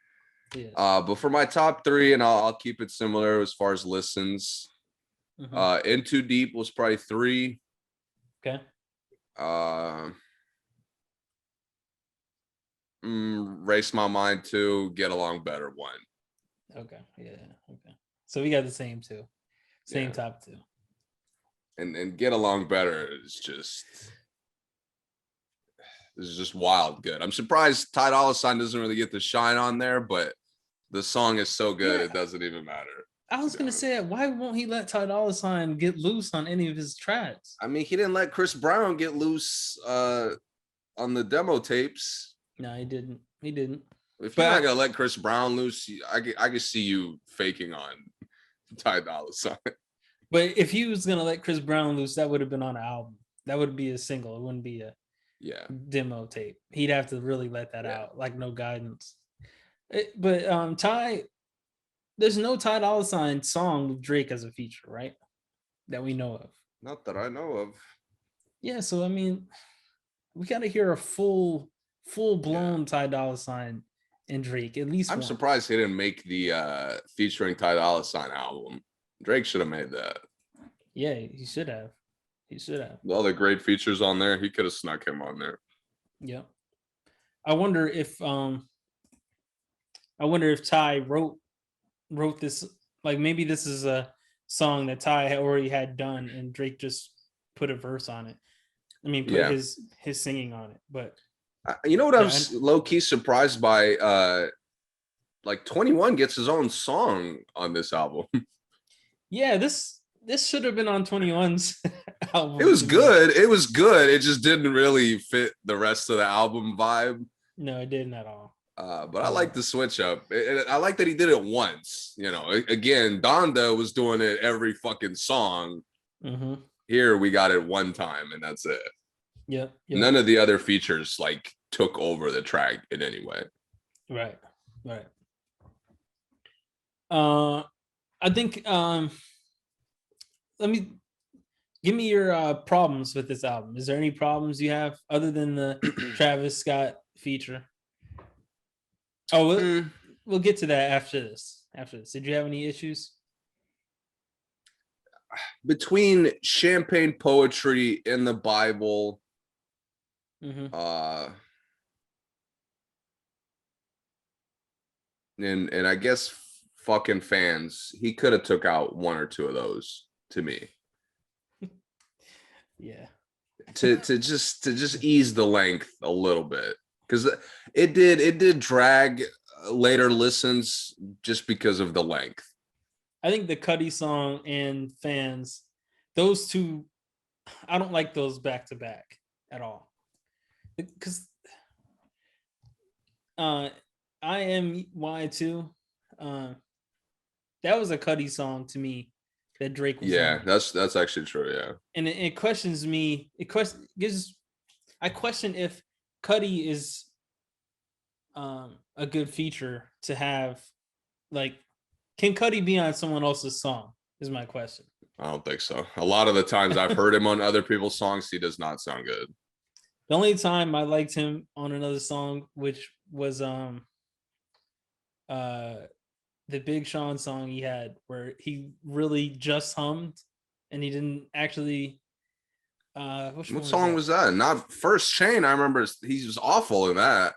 He is. But for my top 3, and I'll keep it similar as far as listens. In Too Deep was probably 3. Okay. Race My Mind 2, Get Along Better 1. Okay. Yeah. Okay. So we got the same 2. Same top 2. And Get Along Better is just wild good. I'm surprised Ty Dolla $ign doesn't really get the shine on there, but the song is so good it doesn't even matter. I was gonna say, why won't he let Ty Dolla $ign get loose on any of his tracks? I mean, he didn't let Chris Brown get loose on the demo tapes. No, he didn't. If you're not gonna let Chris Brown loose, I could see you faking on Ty Dolla $ign. But if he was gonna let Chris Brown loose, that would have been on an album. That would be a single. It wouldn't be a demo tape. He'd have to really let that out, like No Guidance. But Ty, there's no Ty Dolla $ign song with Drake as a feature, right? that we know of. Not that I know of. Yeah, so I mean, we got to hear a full-blown Ty Dolla $ign and Drake at least. I'm surprised he didn't make the featuring Ty Dolla $ign album. Drake should have made that. Yeah, he should have. He should have. All the great features on there, he could have snuck him on there. Yeah. I wonder if Ty wrote this, like maybe this is a song that Ty already had done and Drake just put a verse on it. I mean, put his singing on it. But you know what I was low key surprised by? Like 21 gets his own song on this album. Yeah, this should have been on 21's album. It was good. It was good. It just didn't really fit the rest of the album vibe. No, it didn't at all. But I like the switch up. I like that he did it once. You know, again, Donda was doing it every fucking song. Mm-hmm. Here we got it one time, and that's it. Yeah. None of the other features like took over the track in any way. Right. I think give me your problems with this album. Is there any problems you have other than the Travis Scott feature? Oh, we'll get to that after this. Did you have any issues? Between Champagne Poetry and the Bible, and I guess fucking Fans, he could have took out one or two of those to me. Yeah. to just ease the length a little bit, because it did drag later listens just because of the length. I think the Cudi song and Fans, those two, I don't like those back to back at all. Because I Am Y2, that was a Cudi song to me that Drake was on. That's actually true. Yeah, and it questions me. I question if Cudi is a good feature to have. Like, can Cudi be on someone else's song? Is my question. I don't think so. A lot of the times I've heard him on other people's songs, he does not sound good. The only time I liked him on another song, which was the Big Sean song he had, where he really just hummed and he didn't actually. What song was that? Not First Chain. I remember he was awful in that.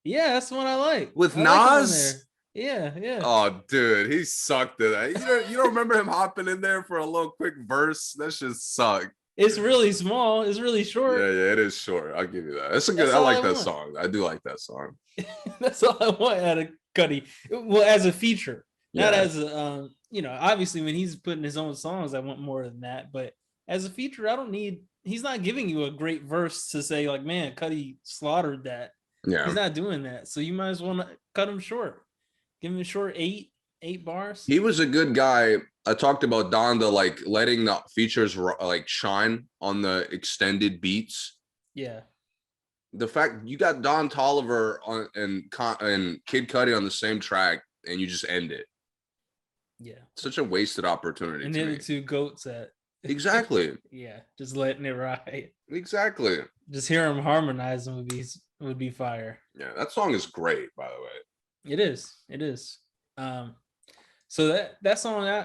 Yeah, that's the one I like. With Nas. Like yeah. Oh, dude, he sucked at that. You don't remember him hopping in there for a little quick verse? That just sucked. It's really small. It's really short. Yeah, it is short. I'll give you that. It's a good. I like that song. I do like that song. That's all I want out of Cudi. Well, as a feature, not as a, obviously when he's putting his own songs, I want more than that. But as a feature, I don't need. He's not giving you a great verse to say like, man, Cudi slaughtered that. Yeah, he's not doing that. So you might as well cut him short. Give him a short eight bars. He was a good guy. I talked about Donda, like letting the features like shine on the extended beats. Yeah. The fact you got Don Toliver and Kid Cudi on the same track and you just end it. Yeah. Such a wasted opportunity. And then the two goats at. Exactly. Yeah. Just letting it ride. Exactly. Just hear them harmonizing would be fire. Yeah. That song is great, by the way. It is. So that song,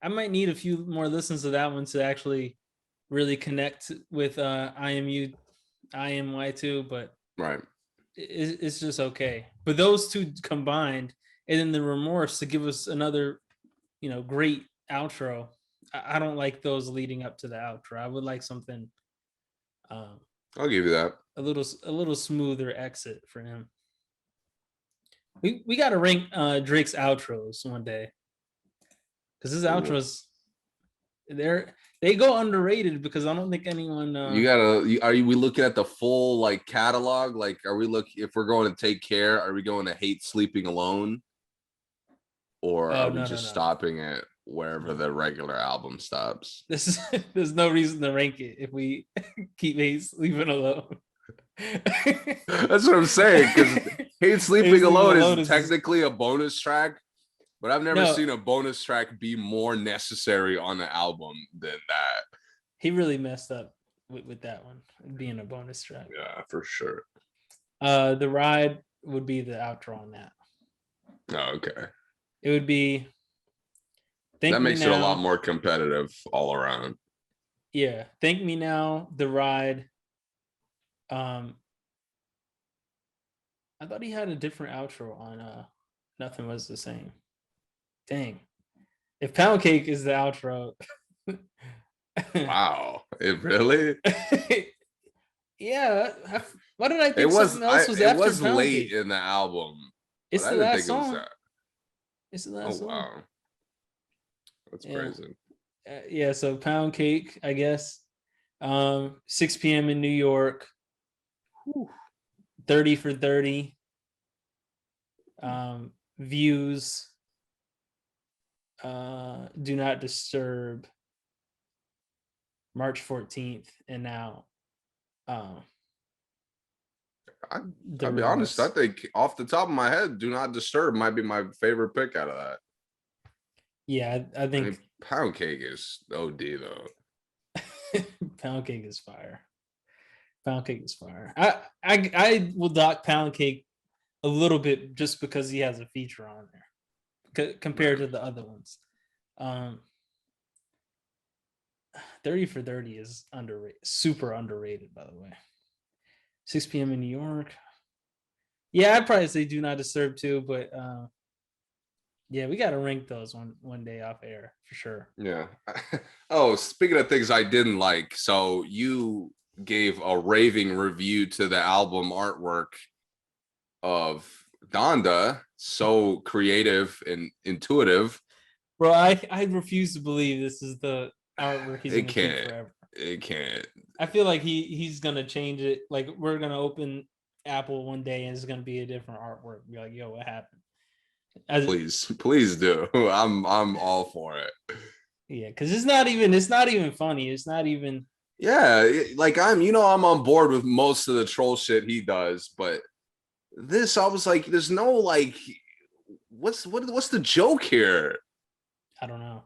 I might need a few more listens to that one to actually really connect with I Am Y2, but right, it's just okay. But those two combined, and then the Remorse to give us another, great outro. I don't like those leading up to the outro. I would like something. I'll give you that. A little smoother exit for him. We got to rank Drake's outros one day, because his outros, they go underrated because I don't think anyone. We looking at the full like catalog? Like, if we're going to Take Care, are we going to Hate Sleeping Alone, or are we just stopping at wherever the regular album stops? There's no reason to rank it if we keep Hate Sleeping Alone. That's what I'm saying, because Hate Sleeping Alone is technically a bonus track, But I've never seen a bonus track be more necessary on the album than that. He really messed up with that one being a bonus track. Yeah, for sure. The Ride would be the outro on that. Oh, okay. It would be. That makes it a lot more competitive all around. Yeah, Thank Me Now, The Ride. I thought he had a different outro on Nothing Was the Same. Dang. If Pound Cake is the outro. Wow. It really? Yeah. Why did I think something else was after was Pound late Cake? in the album. It's the last song. It's the last song. Wow. That's crazy. Yeah, so Pound Cake, I guess. 6 p.m. in New York. Whew. 30 for 30. Views. Do Not Disturb. March 14th. And now I'll be honest, I think off the top of my head, Do Not Disturb might be my favorite pick out of that. Yeah, I think Pound Cake is OD though. Pound Cake is fire. Pound Cake is fire. I will dock Pound Cake a little bit just because he has a feature on there compared to the other ones. 30 for 30 is underrated, super underrated, by the way. 6 p.m. in New York. Yeah, I'd probably say Do Not Disturb too, but yeah, we got to rank those one day off air for sure. Yeah. Oh, speaking of things I didn't like, so you gave a raving review to the album artwork of Donda, so creative and intuitive. Bro, I refuse to believe this is the artwork he's gonna keep forever. It can't. I feel like he's gonna change it. Like we're gonna open Apple one day and it's gonna be a different artwork. Be like, yo, what happened? Please do. I'm all for it. Yeah, because it's not even funny. It's not even. Yeah, like I'm on board with most of the troll shit he does, but this I was like, there's no like, what's the joke here? I don't know.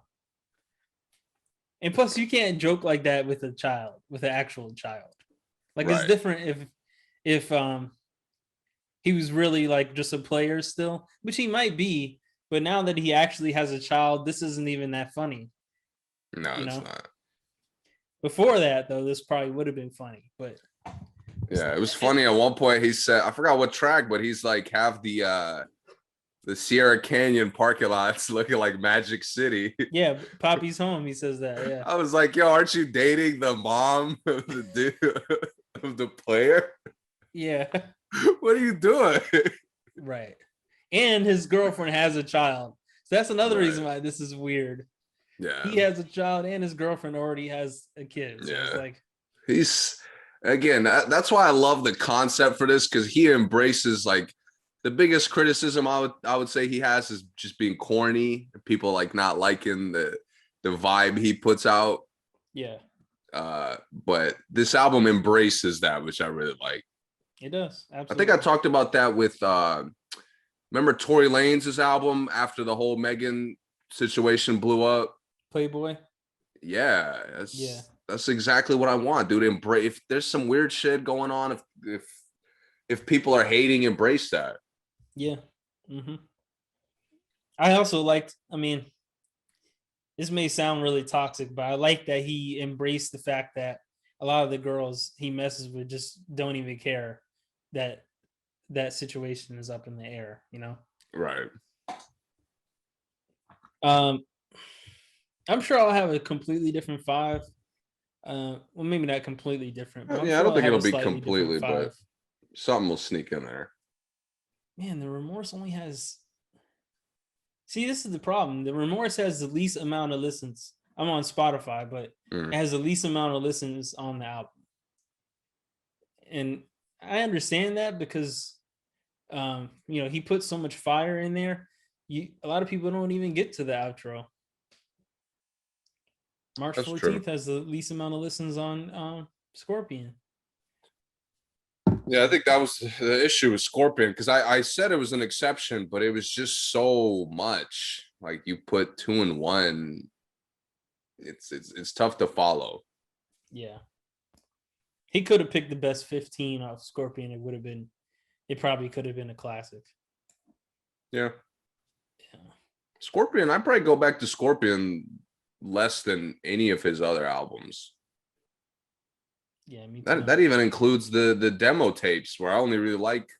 And plus, you can't joke like that with a child, with an actual child. Like It's different if he was really like just a player still, which he might be. But now that he actually has a child, this isn't even that funny. No, it's not. Before that, though, this probably would have been funny. But yeah, it was funny. At one point, he said, I forgot what track, but he's like, have the Sierra Canyon parking lots looking like Magic City. Yeah, Poppy's home. He says that. Yeah. I was like, yo, aren't you dating the mom of the dude of the player? Yeah. What are you doing? Right. And his girlfriend has a child. So that's another reason why this is weird. Yeah. He has a child and his girlfriend already has a kid. So it's like that's why I love the concept for this, because he embraces like the biggest criticism I would say he has is just being corny. People like not liking the vibe he puts out. Yeah. But this album embraces that, which I really like. It does. Absolutely. I think I talked about that with remember Tory Lanez's album after the whole Megan situation blew up? Playboy. Yeah. That's exactly what I want, dude. Embrace. If there's some weird shit going on, if people are hating, embrace that. Yeah. Mm-hmm. I also liked, this may sound really toxic, but I like that he embraced the fact that a lot of the girls he messes with just don't even care that situation is up in the air, Right. I'm sure I'll have a completely different 5. Well, maybe not completely different, but I don't think it'll be completely, but something will sneak in there. Man, the Remorse only has. See, this is the problem. The Remorse has the least amount of listens. I'm on Spotify, but it has the least amount of listens on the album. And I understand that because, he put so much fire in there. A lot of people don't even get to the outro. March 14th has the least amount of listens on Scorpion. Yeah, I think that was the issue with Scorpion, because I said it was an exception, but it was just so much. Like you put 2 and 1, it's tough to follow. Yeah. He could have picked the best 15 off Scorpion. It probably could have been a classic. Yeah. Scorpion, I'd probably go back to Scorpion less than any of his other albums. Yeah, me too. That even includes the demo tapes, where I only really like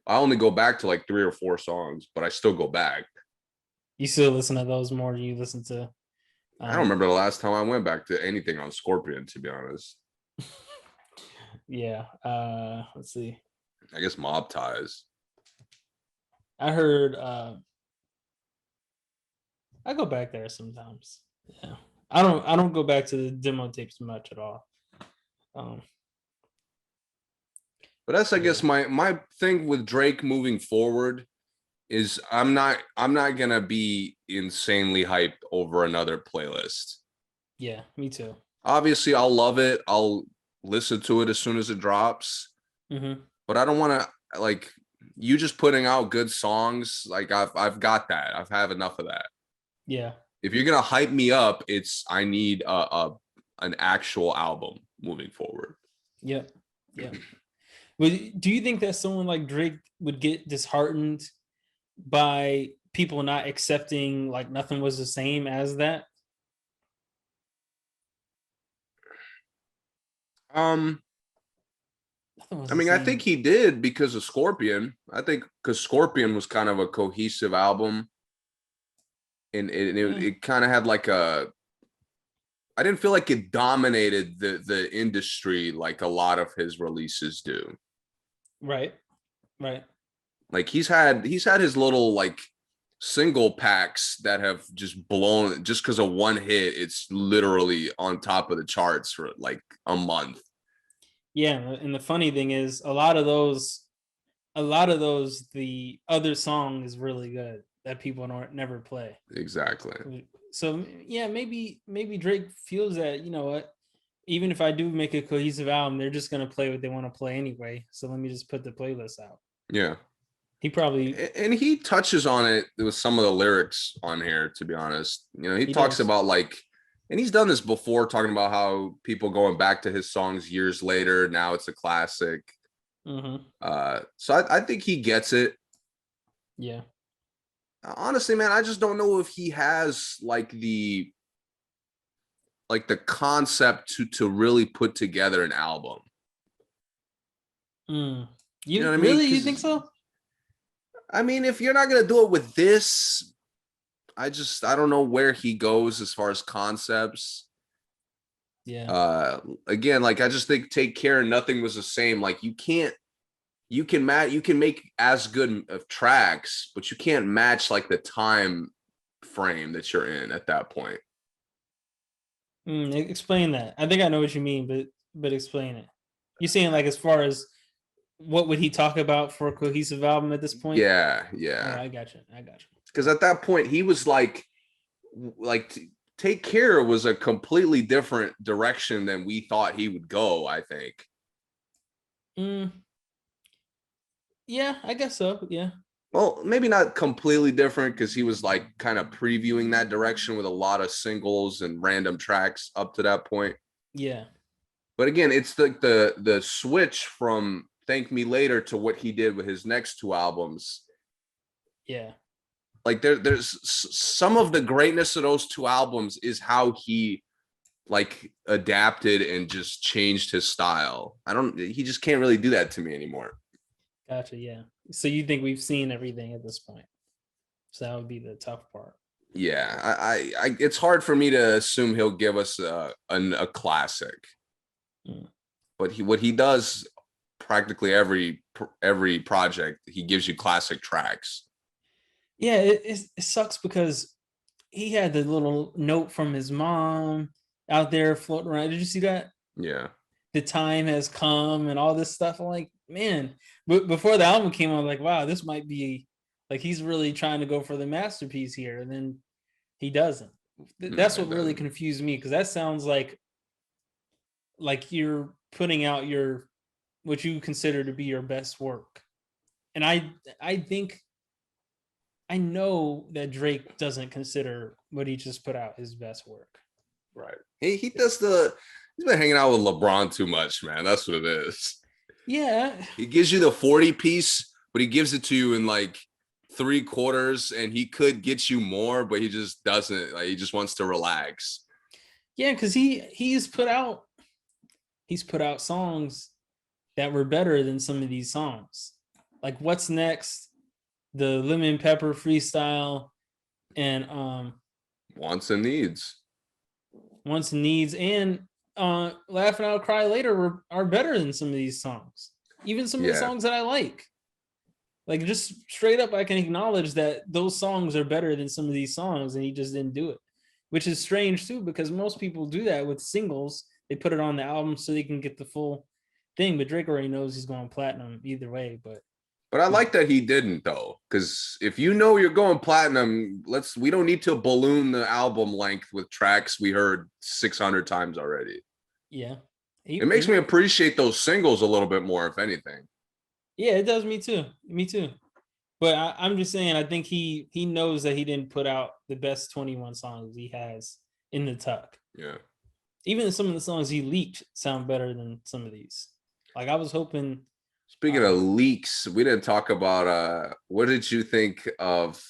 I only go back to like 3 or 4 songs, but I still go back. You still listen to those more than you listen to I don't remember the last time I went back to anything on Scorpion, to be honest. Yeah. Let's see. I guess Mob Ties. I heard I go back there sometimes. Yeah. I don't go back to the demo tapes much at all. But that's, I guess, my thing with Drake moving forward is I'm not gonna be insanely hyped over another playlist. Yeah, me too. Obviously, I'll love it. I'll listen to it as soon as it drops. Mm-hmm. But I don't want to, like, you just putting out good songs. Like I've got that. I've had enough of that. Yeah. If you're gonna hype me up, I need an actual album moving forward. Yep. Yeah. Do you think that someone like Drake would get disheartened by people not accepting like Nothing Was the Same as that? I mean, I think he did because of Scorpion. I think because Scorpion was kind of a cohesive album, and it kind of had like I didn't feel like it dominated the industry like a lot of his releases do. Right. Like he's had his little like single packs that have just blown, just because of one hit. It's literally on top of the charts for like a month. Yeah, and the funny thing is a lot of those the other song is really good that people never play. Exactly. So yeah, maybe Drake feels that, you know what, even if I do make a cohesive album, they're just gonna play what they want to play anyway. So let me just put the playlist out. Yeah. He probably, and he touches on it with some of the lyrics on here, to be honest. You know, he talks about like, and he's done this before, talking about how people going back to his songs years later, now it's a classic. Mm-hmm. So I think he gets it. Yeah. Honestly, man, I just don't know if he has like the concept to really put together an album. You know what I mean? Really? You think so? I mean, if you're not gonna do it with this, I don't know where he goes as far as concepts. Yeah. Again, like I just think Take Care and Nothing Was the Same. Like you can make as good of tracks, but you can't match like the time frame that you're in at that point. Explain that. I think I know what you mean, but explain it. You're saying like as far as what would he talk about for a cohesive album at this point? Yeah. Oh, I got you. Because at that point he was like Take Care was a completely different direction than we thought he would go, I think. Yeah, I guess so. Yeah. Well, maybe not completely different, because he was like kind of previewing that direction with a lot of singles and random tracks up to that point. Yeah. But again, it's the switch from Thank Me Later to what he did with his next 2 albums. Yeah. Like there's some of the greatness of those 2 albums is how he like adapted and just changed his style. He just can't really do that to me anymore. Gotcha. Yeah. So you think we've seen everything at this point? So that would be the tough part. Yeah, I it's hard for me to assume he'll give us a classic. But what he does practically every project, he gives you classic tracks. Yeah, it sucks because he had the little note from his mom out there floating around. Did you see that? Yeah. The time has come and all this stuff. I'm like, man, but before the album came out, I'm like, wow, this might be like he's really trying to go for the masterpiece here. And then he doesn't. That's what really confused me, because that sounds like you're putting out your what you consider to be your best work. And I think I know that Drake doesn't consider what he just put out his best work. Right. He does he's been hanging out with LeBron too much, man. That's what it is. Yeah. He gives you the 40 piece, but he gives it to you in like 3/4, and he could get you more, but he just doesn't. Like, he just wants to relax. Yeah, because he's put out songs that were better than some of these songs. Like What's Next, the Lemon Pepper freestyle, and Wants and Needs. Wants and Needs, and Laugh Out Cry Later are better than some of these songs. Even some of the songs that I like. Like, just straight up, I can acknowledge that those songs are better than some of these songs, and he just didn't do it, which is strange too, because most people do that with singles. They put it on the album so they can get the full thing, but Drake already knows he's going platinum either way. But I like that he didn't, though, because if you know you're going platinum, we don't need to balloon the album length with tracks we heard 600 times already. Yeah. It makes me appreciate those singles a little bit more, if anything. Yeah, it does me too. Me too. But I'm just saying, I think he knows that he didn't put out the best 21 songs he has in the tuck. Yeah. Even some of the songs he leaked sound better than some of these. Like, I was hoping. Speaking of leaks, we didn't talk about what did you think of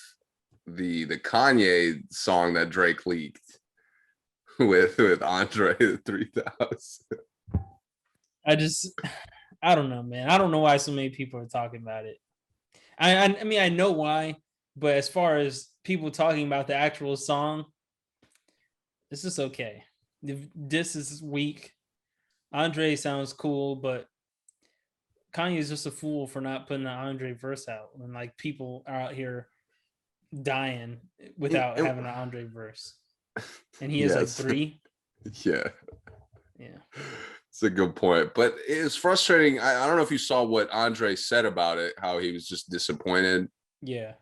the Kanye song that Drake leaked with Andre 3000? I don't know, man. I don't know why so many people are talking about it. I mean, I know why, but as far as people talking about the actual song, it's just okay. This is weak. Andre sounds cool, but Kanye is just a fool for not putting an Andre verse out when, like, people are out here dying without having an Andre verse, and he has like 3. Yeah. It's a good point, but it's frustrating. I don't know if you saw what Andre said about it, how he was just disappointed. Yeah.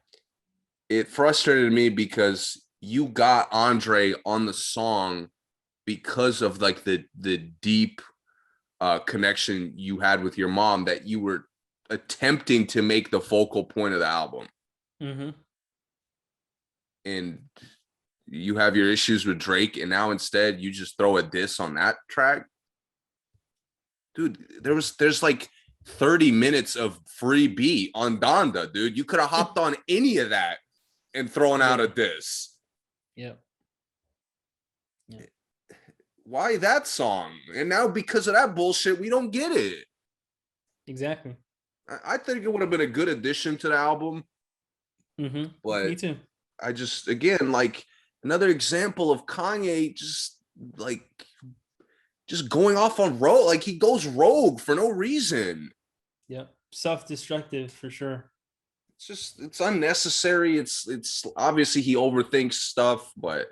It frustrated me because you got Andre on the song because of like the deep connection you had with your mom that you were attempting to make the focal point of the album. Mm-hmm. And you have your issues with Drake, and now instead you just throw a diss on that track. Dude, there's like 30 minutes of free beat on Donda, dude. You could have hopped on any of that and thrown out a diss. Yeah. Why that song? And now because of that bullshit, we don't get it. Exactly. I think it would have been a good addition to the album. Mm-hmm. But me too. I just, again, like another example of Kanye just going off on rogue. Like, he goes rogue for no reason. Yep. Self-destructive for sure. It's unnecessary. It's obviously he overthinks stuff, but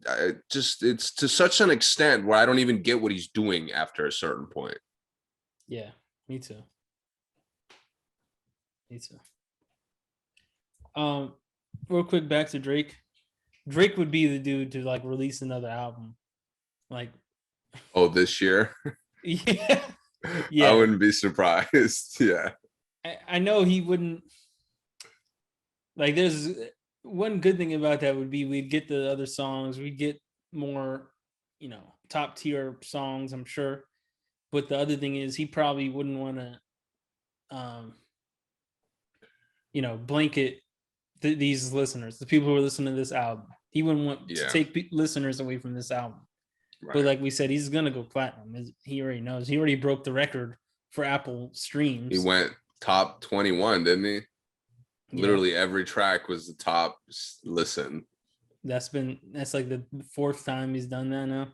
it's to such an extent where I don't even get what he's doing after a certain point. Yeah, me too. Real quick, back to Drake. Drake would be the dude to like release another album. Like, this year? Yeah. I wouldn't be surprised. Yeah. I know he wouldn't. Like, there's one good thing about that would be we'd get the other songs, we'd get more, top tier songs, I'm sure. But the other thing is he probably wouldn't want to, blanket these listeners, the people who are listening to this album. He wouldn't want to take listeners away from this album. Right. But like we said, he's gonna go platinum. He already knows. He already broke the record for Apple streams. He went top 21, didn't he? Literally every track was the top listen. That's like the 4th time he's done that now.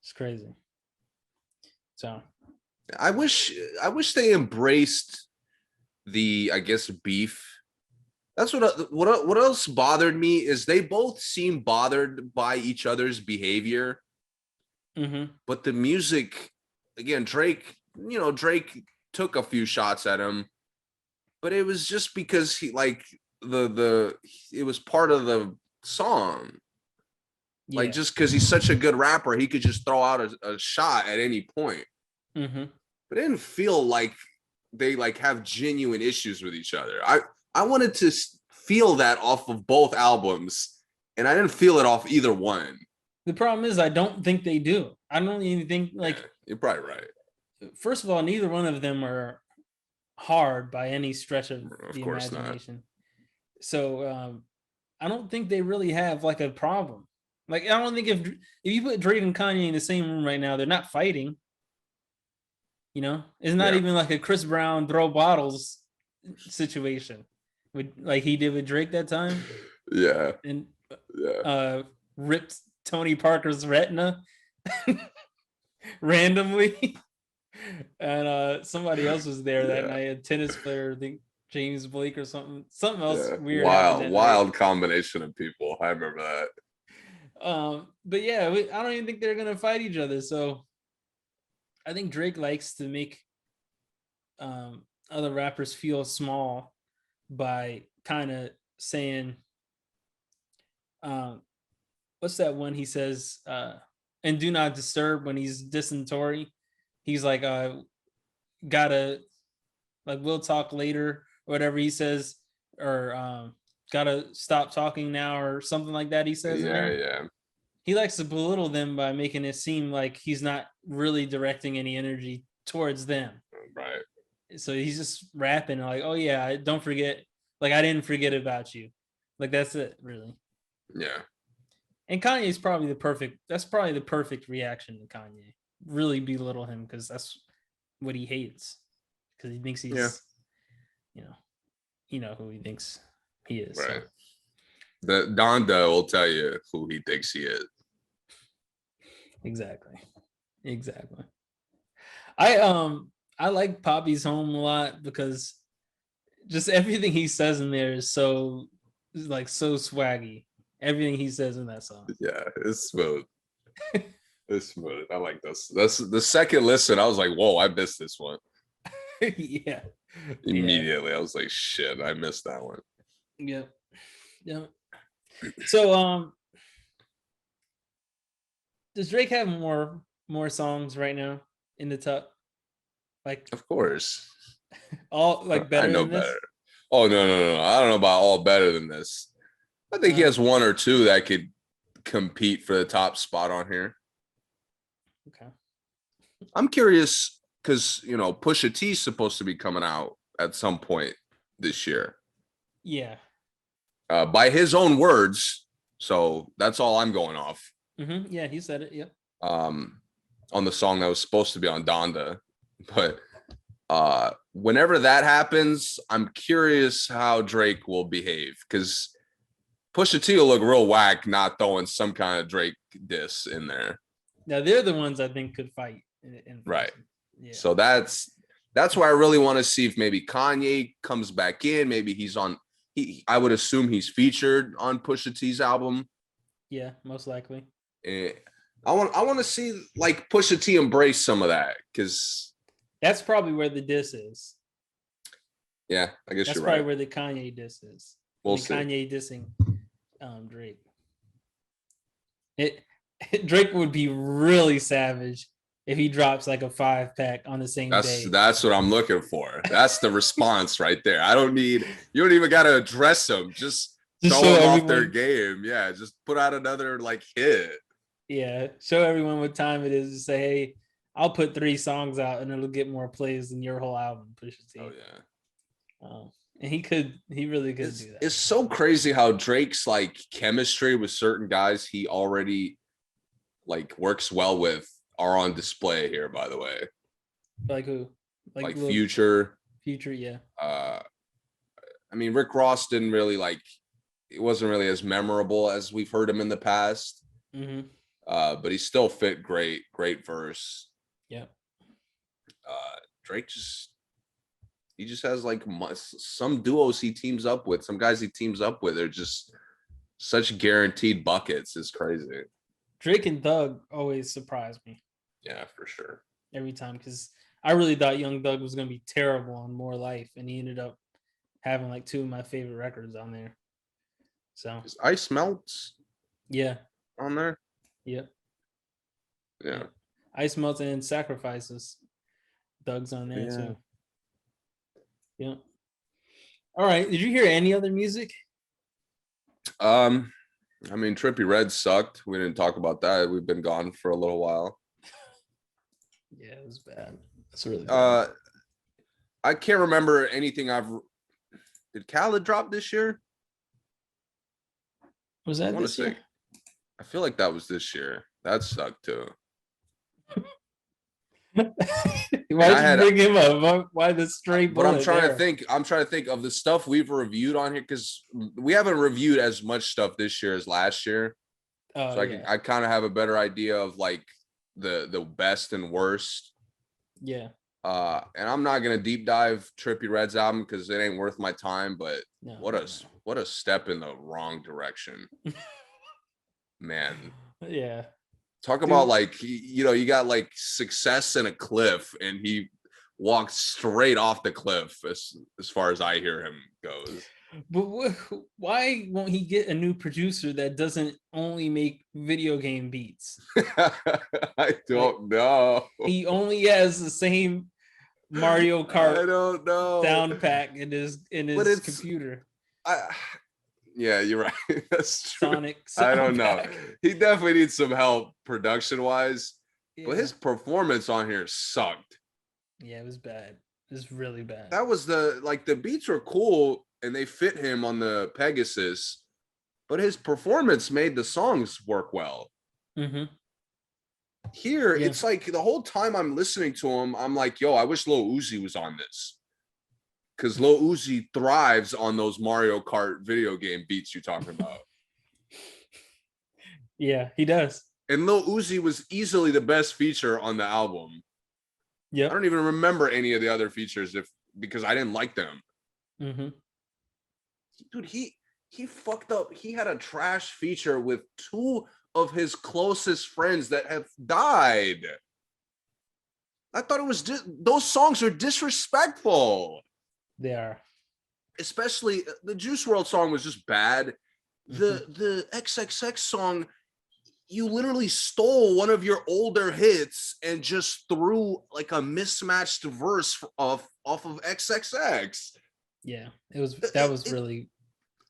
It's crazy. So I wish they embraced the, I guess, beef. That's what else bothered me is they both seem bothered by each other's behavior. Mm-hmm. But the music, again, Drake took a few shots at him, but it was just because he like it was part of the song. Yeah. Like, just because he's such a good rapper, he could just throw out a shot at any point. Mm-hmm. but it didn't feel like they like have genuine issues with each other. I wanted to feel that off of both albums, and I didn't feel it off either one. The problem is I don't think they do. I don't even think you're probably right. First of all, neither one of them are hard by any stretch of the imagination. Not. So I don't think they really have like a problem. Like I don't think if you put Drake and Kanye in the same room right now, they're not fighting. You know, it's not even like a Chris Brown throw bottles situation, with like he did with Drake that time. Yeah, and ripped Tony Parker's retina randomly, and somebody else was there that night, a tennis player, I think James Blake or something else weird. Wild combination of people. I remember that. But yeah, I don't even think they're gonna fight each other. So I think Drake likes to make other rappers feel small by kind of saying, what's that one he says, and Do Not Disturb, when he's dissing Tory, he's like, gotta, like, we'll talk later, or whatever he says, or gotta stop talking now, or something like that he says. Yeah. He likes to belittle them by making it seem like he's not really directing any energy towards them. Right. So he's just rapping like, oh yeah, don't forget, like I didn't forget about you. Like that's it, really. Yeah. And Kanye's probably the perfect reaction to Kanye. Really belittle him because that's what he hates. Because he thinks he's, you know who he thinks he is. Right. So. The Donda will tell you who he thinks he is. Exactly. I like Poppy's Home a lot because just everything he says in there is so swaggy. Everything he says in that song. Yeah, it's smooth. It's smooth. I like this. That's the second listen. I was like, whoa, I missed this one. Yeah. Immediately, I was like, shit, I missed that one. Yep. So, does Drake have more songs right now in the top? Like, of course. All like better. I know better. Oh no! I don't know about all better than this. I think he has one or two that could compete for the top spot on here. Okay. I'm curious because Pusha T is supposed to be coming out at some point this year. Yeah. By his own words, so that's all I'm going off. Mm-hmm. Yeah, he said it. Yep. On the song that was supposed to be on Donda, but whenever that happens, I'm curious how Drake will behave because Pusha T will look real whack not throwing some kind of Drake diss in there. Now they're the ones I think could fight. Right. Yeah. So that's why I really want to see if maybe Kanye comes back in. Maybe he's on. I would assume he's featured on Pusha T's album. Yeah, most likely. I want to see like Pusha T embrace some of that because that's probably where the diss is. Yeah, I guess that's you're probably right. where the Kanye diss is. We'll see. Kanye dissing Drake. Drake would be really savage if he drops like a 5-pack on the same day. That's what I'm looking for. That's the response right there. You don't even got to address them. Just throw them off their game. Yeah, just put out another like hit. Yeah, show everyone what time it is. Say, hey, I'll put 3 songs out and it'll get more plays than your whole album. Pusha T. Oh yeah. And he really could do that. It's so crazy how Drake's like chemistry with certain guys he already like works well with are on display here, by the way. Like who? Like Future. Future, yeah. I mean, Rick Ross didn't really it wasn't really as memorable as we've heard him in the past. Mm-hmm. But he still fit great verse. Yeah. Drake he just has like some duos he teams up with, some guys he teams up with are just such guaranteed buckets. It's crazy. Drake and Thug always surprise me. Yeah, for sure. Every time, because I really thought Young Thug was going to be terrible on More Life, and he ended up having like 2 of my favorite records on there. So is Ice Melts? Yeah. On there? Yep. Yeah. Ice Melts and Sacrifices. Doug's on there too. Yeah. All right. Did you hear any other music? I mean, Trippie Redd sucked. We didn't talk about that. We've been gone for a little while. Yeah, it was bad. It's really bad. I can't remember anything Did Khaled drop this year? Was that this year? I feel like that was this year. That sucked too. Why'd you bring him up? Why the straight bullet? But I'm trying to think of the stuff we've reviewed on here, because we haven't reviewed as much stuff this year as last year. So I kind of have a better idea of like the best and worst. Yeah. And I'm not gonna deep dive Trippie Redd's album because it ain't worth my time. But what a step in the wrong direction, man. Yeah. Talk about like, you got like success and a cliff, and he walked straight off the cliff as far as I hear him goes. But why won't he get a new producer that doesn't only make video game beats? I don't know. He only has the same Mario Kart I don't know sound pack in his computer. Yeah, you're right. That's true. Sonic I don't know. He definitely needs some help production wise, but his performance on here sucked. Yeah, it was bad. It was really bad. That was the beats were cool and they fit him on the Pegasus, but his performance made the songs work well. Mm-hmm. Here, it's like the whole time I'm listening to him, I'm like, yo, I wish Lil Uzi was on this. Because Lil Uzi thrives on those Mario Kart video game beats you're talking about. Yeah, he does. And Lil Uzi was easily the best feature on the album. Yeah, I don't even remember any of the other features because I didn't like them. Mm-hmm. Dude, he fucked up. He had a trash feature with two of his closest friends that have died. I thought it was those songs are disrespectful. They are. Especially the Juice WRLD song was just bad. The XXX song, you literally stole one of your older hits and just threw like a mismatched verse off of XXX. Yeah, that was really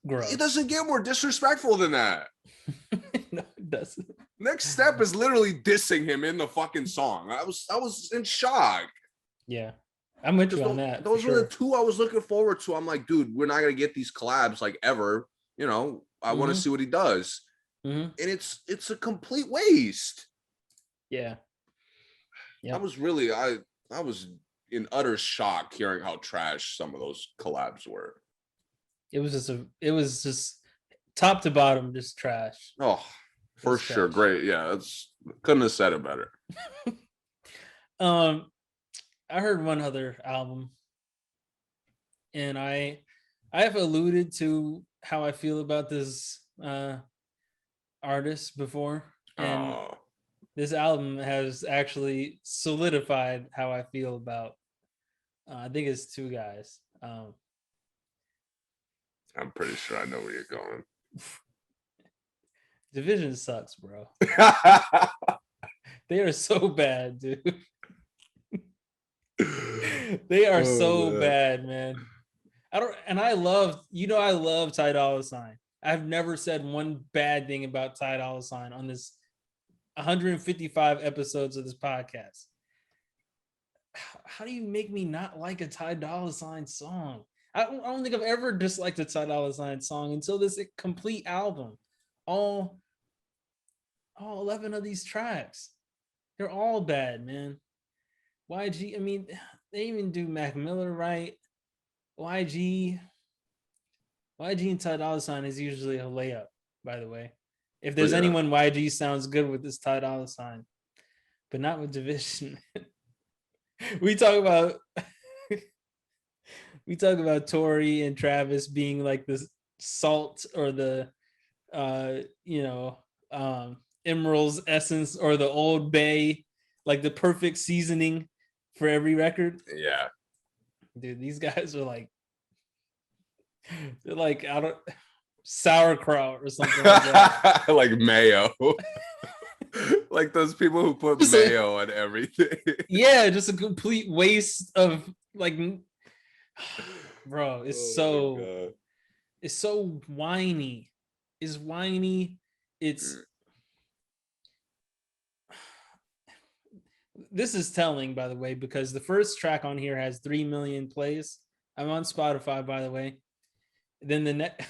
gross. It doesn't get more disrespectful than that. No, it doesn't. Next Step is literally dissing him in the fucking song. I was in shock. Yeah. I'm with you on that. Those were the two I was looking forward to. I'm like, dude, we're not gonna get these collabs like ever. I want to see what he does. And it's a complete waste. Yeah. I was in utter shock hearing how trash some of those collabs were. It was just top to bottom, just trash. Oh, for sure. Trash. Great. Yeah, couldn't have said it better. I heard one other album, and I have alluded to how I feel about this artist before, and this album has actually solidified how I feel about. I think it's two guys. I'm pretty sure I know where you're going. Division sucks, bro. They are so bad, dude. They are bad, man. I love Ty Dolla $ign. I've never said one bad thing about Ty Dolla $ign on this 155 episodes of this podcast. How do you make me not like a Ty Dolla $ign song? I don't think I've ever disliked a Ty Dolla $ign song until this complete album. All 11 of these tracks, they're all bad, man. YG, I mean, they even do Mac Miller right. YG and Ty Dolla $ign is usually a layup, by the way. If there's anyone YG sounds good with, this Ty Dolla $ign, but not with Division. we talk about Tory and Travis being like the salt or the Emerald's essence or the Old Bay, like the perfect seasoning for every record. Yeah, dude, these guys are like, they're like sauerkraut or something like that. Like mayo. Like those people who put Just mayo on everything. Yeah, just a complete waste of like, bro. It's so whiny. It's whiny. It's This is telling, by the way, because the first track on here has 3 million plays. I'm on Spotify, by the way. Then the next,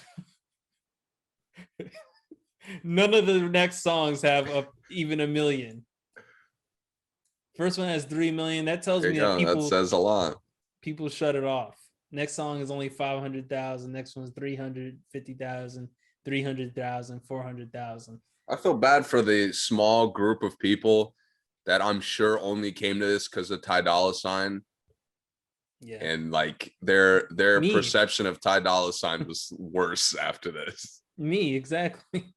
none of the next songs have even a million. First one has 3 million. That tells me that that says a lot. People shut it off. Next song is only 500,000. Next one's 350,000, 300,000, 400,000. I feel bad for the small group of people that I'm sure only came to this because of Ty Dolla $ign. Yeah. And like their perception of Ty Dolla $ign was worse after this. Me, exactly.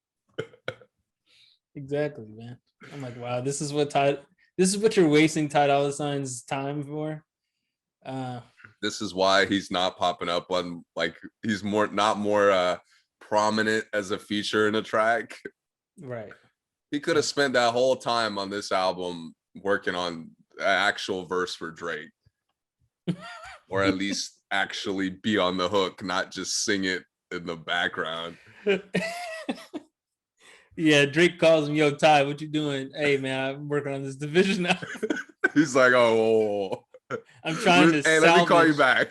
Exactly, man. I'm like, wow, this is what you're wasting Ty Dolla $ign's time for. This is why he's not popping up on, like, he's not more prominent as a feature in a track. Right. He could have spent that whole time on this album working on an actual verse for Drake. Or at least actually be on the hook, not just sing it in the background. Yeah, Drake calls him, "Yo, Ty, what you doing?" "Hey, man, I'm working on this Division album." He's like, "Oh, I'm trying to let me call you back."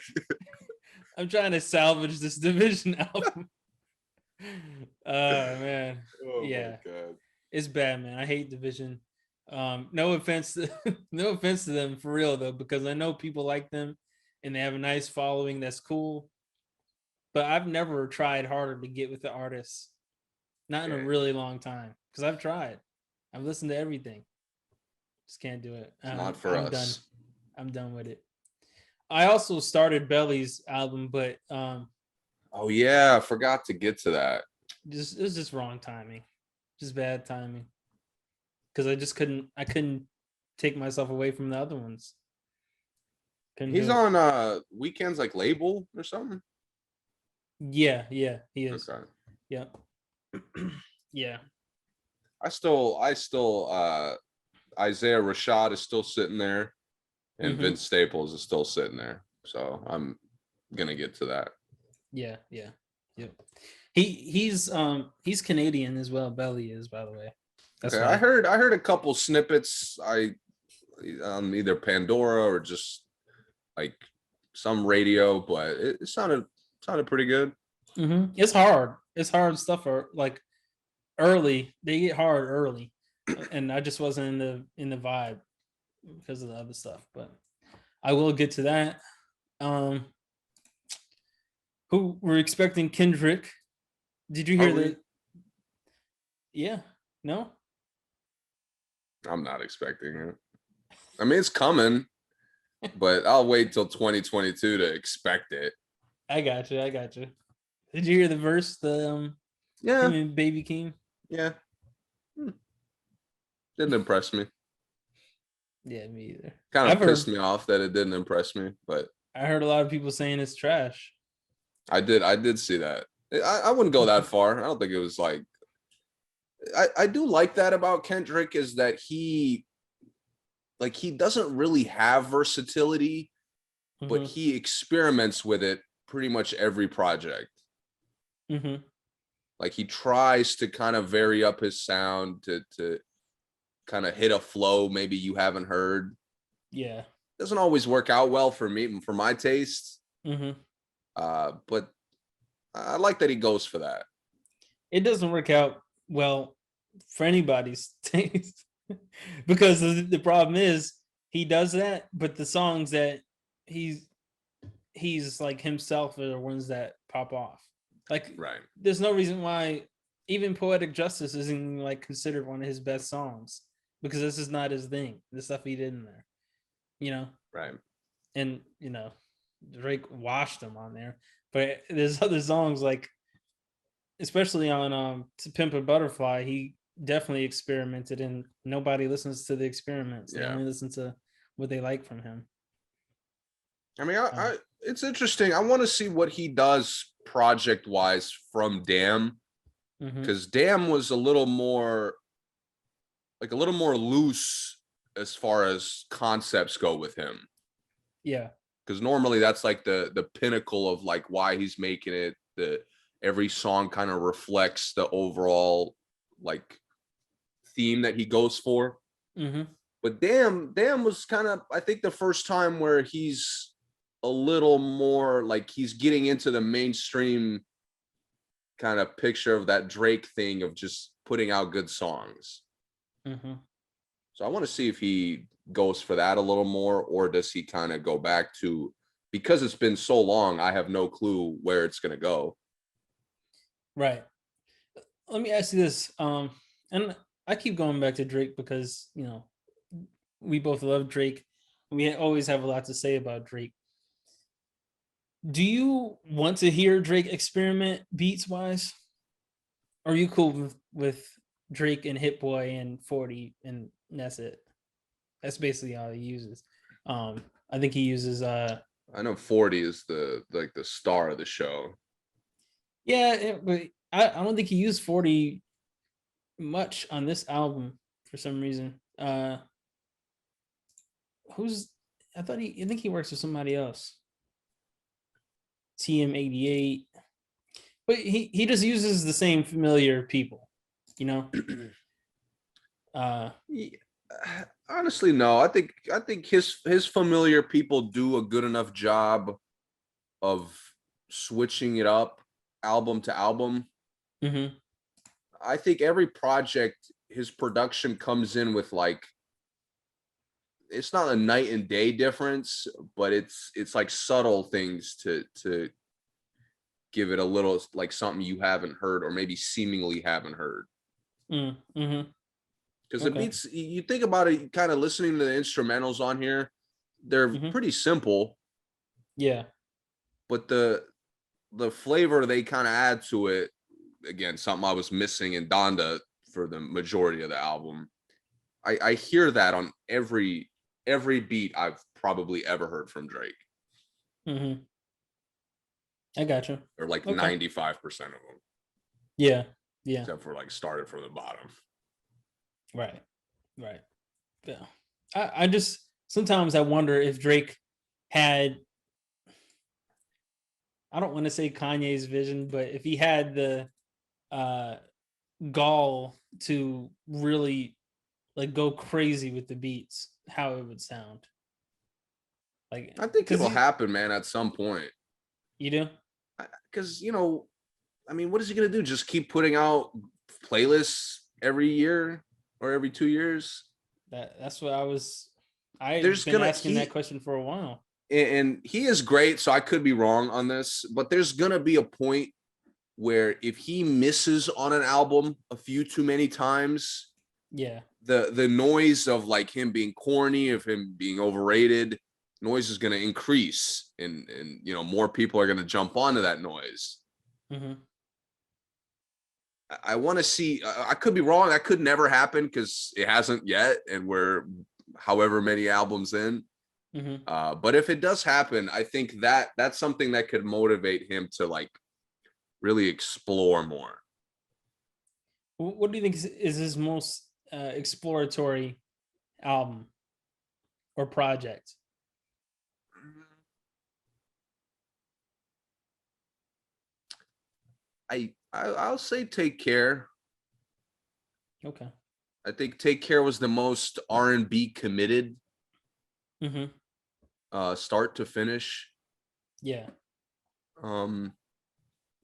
I'm trying to salvage this Division album. Oh man. Oh, yeah. My God. It's bad, man. I hate Division. No offense to them for real though, because I know people like them and they have a nice following. That's cool. But I've never tried harder to get with the artists. Not in a really long time. Because I've tried. I've listened to everything. Just can't do it. Not for us. I'm done with it. I also started Belly's album, but oh yeah, I forgot to get to that. It was just wrong timing. Just bad timing. Because I couldn't take myself away from the other ones. He's on Weekend's like label or something. Yeah, he is. Okay. Yeah. Yeah. I still Isaiah Rashad is still sitting there, and Vince Staples is still sitting there. So I'm gonna get to that. Yeah. He's Canadian as well. Belly is, by the way. That's okay. I heard a couple snippets on either Pandora or just like some radio, but it sounded pretty good. It's hard. It's hard stuff for like early. They get hard early, and I just wasn't in the vibe because of the other stuff. But I will get to that. Who we're expecting Kendrick? Did you hear that? Yeah. No. I'm not expecting it. I mean, it's coming, but I'll wait till 2022 to expect it. I got you. Did you hear the verse? Yeah, him and Baby King. Yeah, didn't impress me. Yeah, me either. Kind of pissed me off that it didn't impress me, but I heard a lot of people saying it's trash. I did see that. I wouldn't go that far. I don't think it was like. I do like that about Kendrick is that he doesn't really have versatility, but he experiments with it pretty much every project. Like he tries to kind of vary up his sound to kind of hit a flow maybe you haven't heard. Yeah. Doesn't always work out well for me, for my taste. But I like that he goes for that. It doesn't work out well for anybody's taste because the problem is he does that, but the songs that he's like himself are the ones that pop off. Like, right. There's no reason why even Poetic Justice isn't like considered one of his best songs because this is not his thing. The stuff he did in there, Right. And Drake washed him on there, but there's other songs like, especially on To Pimp a Butterfly, he definitely experimented, and nobody listens to the experiments. They only listen to what they like from him. I mean, it's interesting. I want to see what he does project wise from Damn, because Damn was a little more like a little more loose as far as concepts go with him. Yeah. Because normally that's like the pinnacle of like why he's making it. Every song kind of reflects the overall like theme that he goes for. Mm-hmm. But damn was kind of, I think, the first time where he's a little more like he's getting into the mainstream kind of picture of that Drake thing of just putting out good songs. Mm-hmm. So I want to see if he goes for that a little more, or does he kind of go back to, because it's been so long, I have no clue where it's going to go. Right. Let me ask you this. And I keep going back to Drake because, you know, we both love Drake. We always have a lot to say about Drake. Do you want to hear Drake experiment beats wise? Or are you cool with Drake and Hit Boy and 40 and that's it? That's basically all he uses. I think he uses I know 40 is the star of the show. Yeah, but I don't think he used 40 much on this album for some reason. Who's I think he works with somebody else. TM88. But he just uses the same familiar people, you know? Yeah, honestly, no. I think his familiar people do a good enough job of switching it up album to album. Mm-hmm. I think every project, his production comes in with like, it's not a night and day difference, but it's like subtle things to give it a little like something you haven't heard or maybe seemingly haven't heard. Mm-hmm. Because Okay. the beats, you think about it, kind of listening to the instrumentals on here, they're pretty simple. Yeah. But the flavor they kind of add to it, again, something I was missing in Donda for the majority of the album. I hear that on every beat I've probably ever heard from Drake. Mm-hmm. I got you. Or like Okay. 95% of them. Yeah. Yeah. Except for like started from the bottom. Right. Right. Yeah. I just sometimes I wonder if Drake had, I don't want to say Kanye's vision, but if he had the uh gall to really like go crazy with the beats, how it would sound. Like, I think because it'll happen, man, at some point. You do? Because, you know, I mean, what is he going to do? Just keep putting out playlists every year or every 2 years? That's what I've There's been gonna asking that question for a while. And he is great, so I could be wrong on this, but there's gonna be a point where if he misses on an album a few too many times, yeah, the noise of like him being corny, of him being overrated, noise is gonna increase, and you know, more people are gonna jump onto that noise. mm-hmm. I want to see. I could be wrong. That could never happen because it hasn't yet, and we're however many albums in. Mm-hmm. But if it does happen, I think that's something that could motivate him to like really explore more. What do you think is his most exploratory album or project? I'll say Take Care. Okay. I think Take Care was the most R&B committed, Mm-hmm. start to finish. Yeah.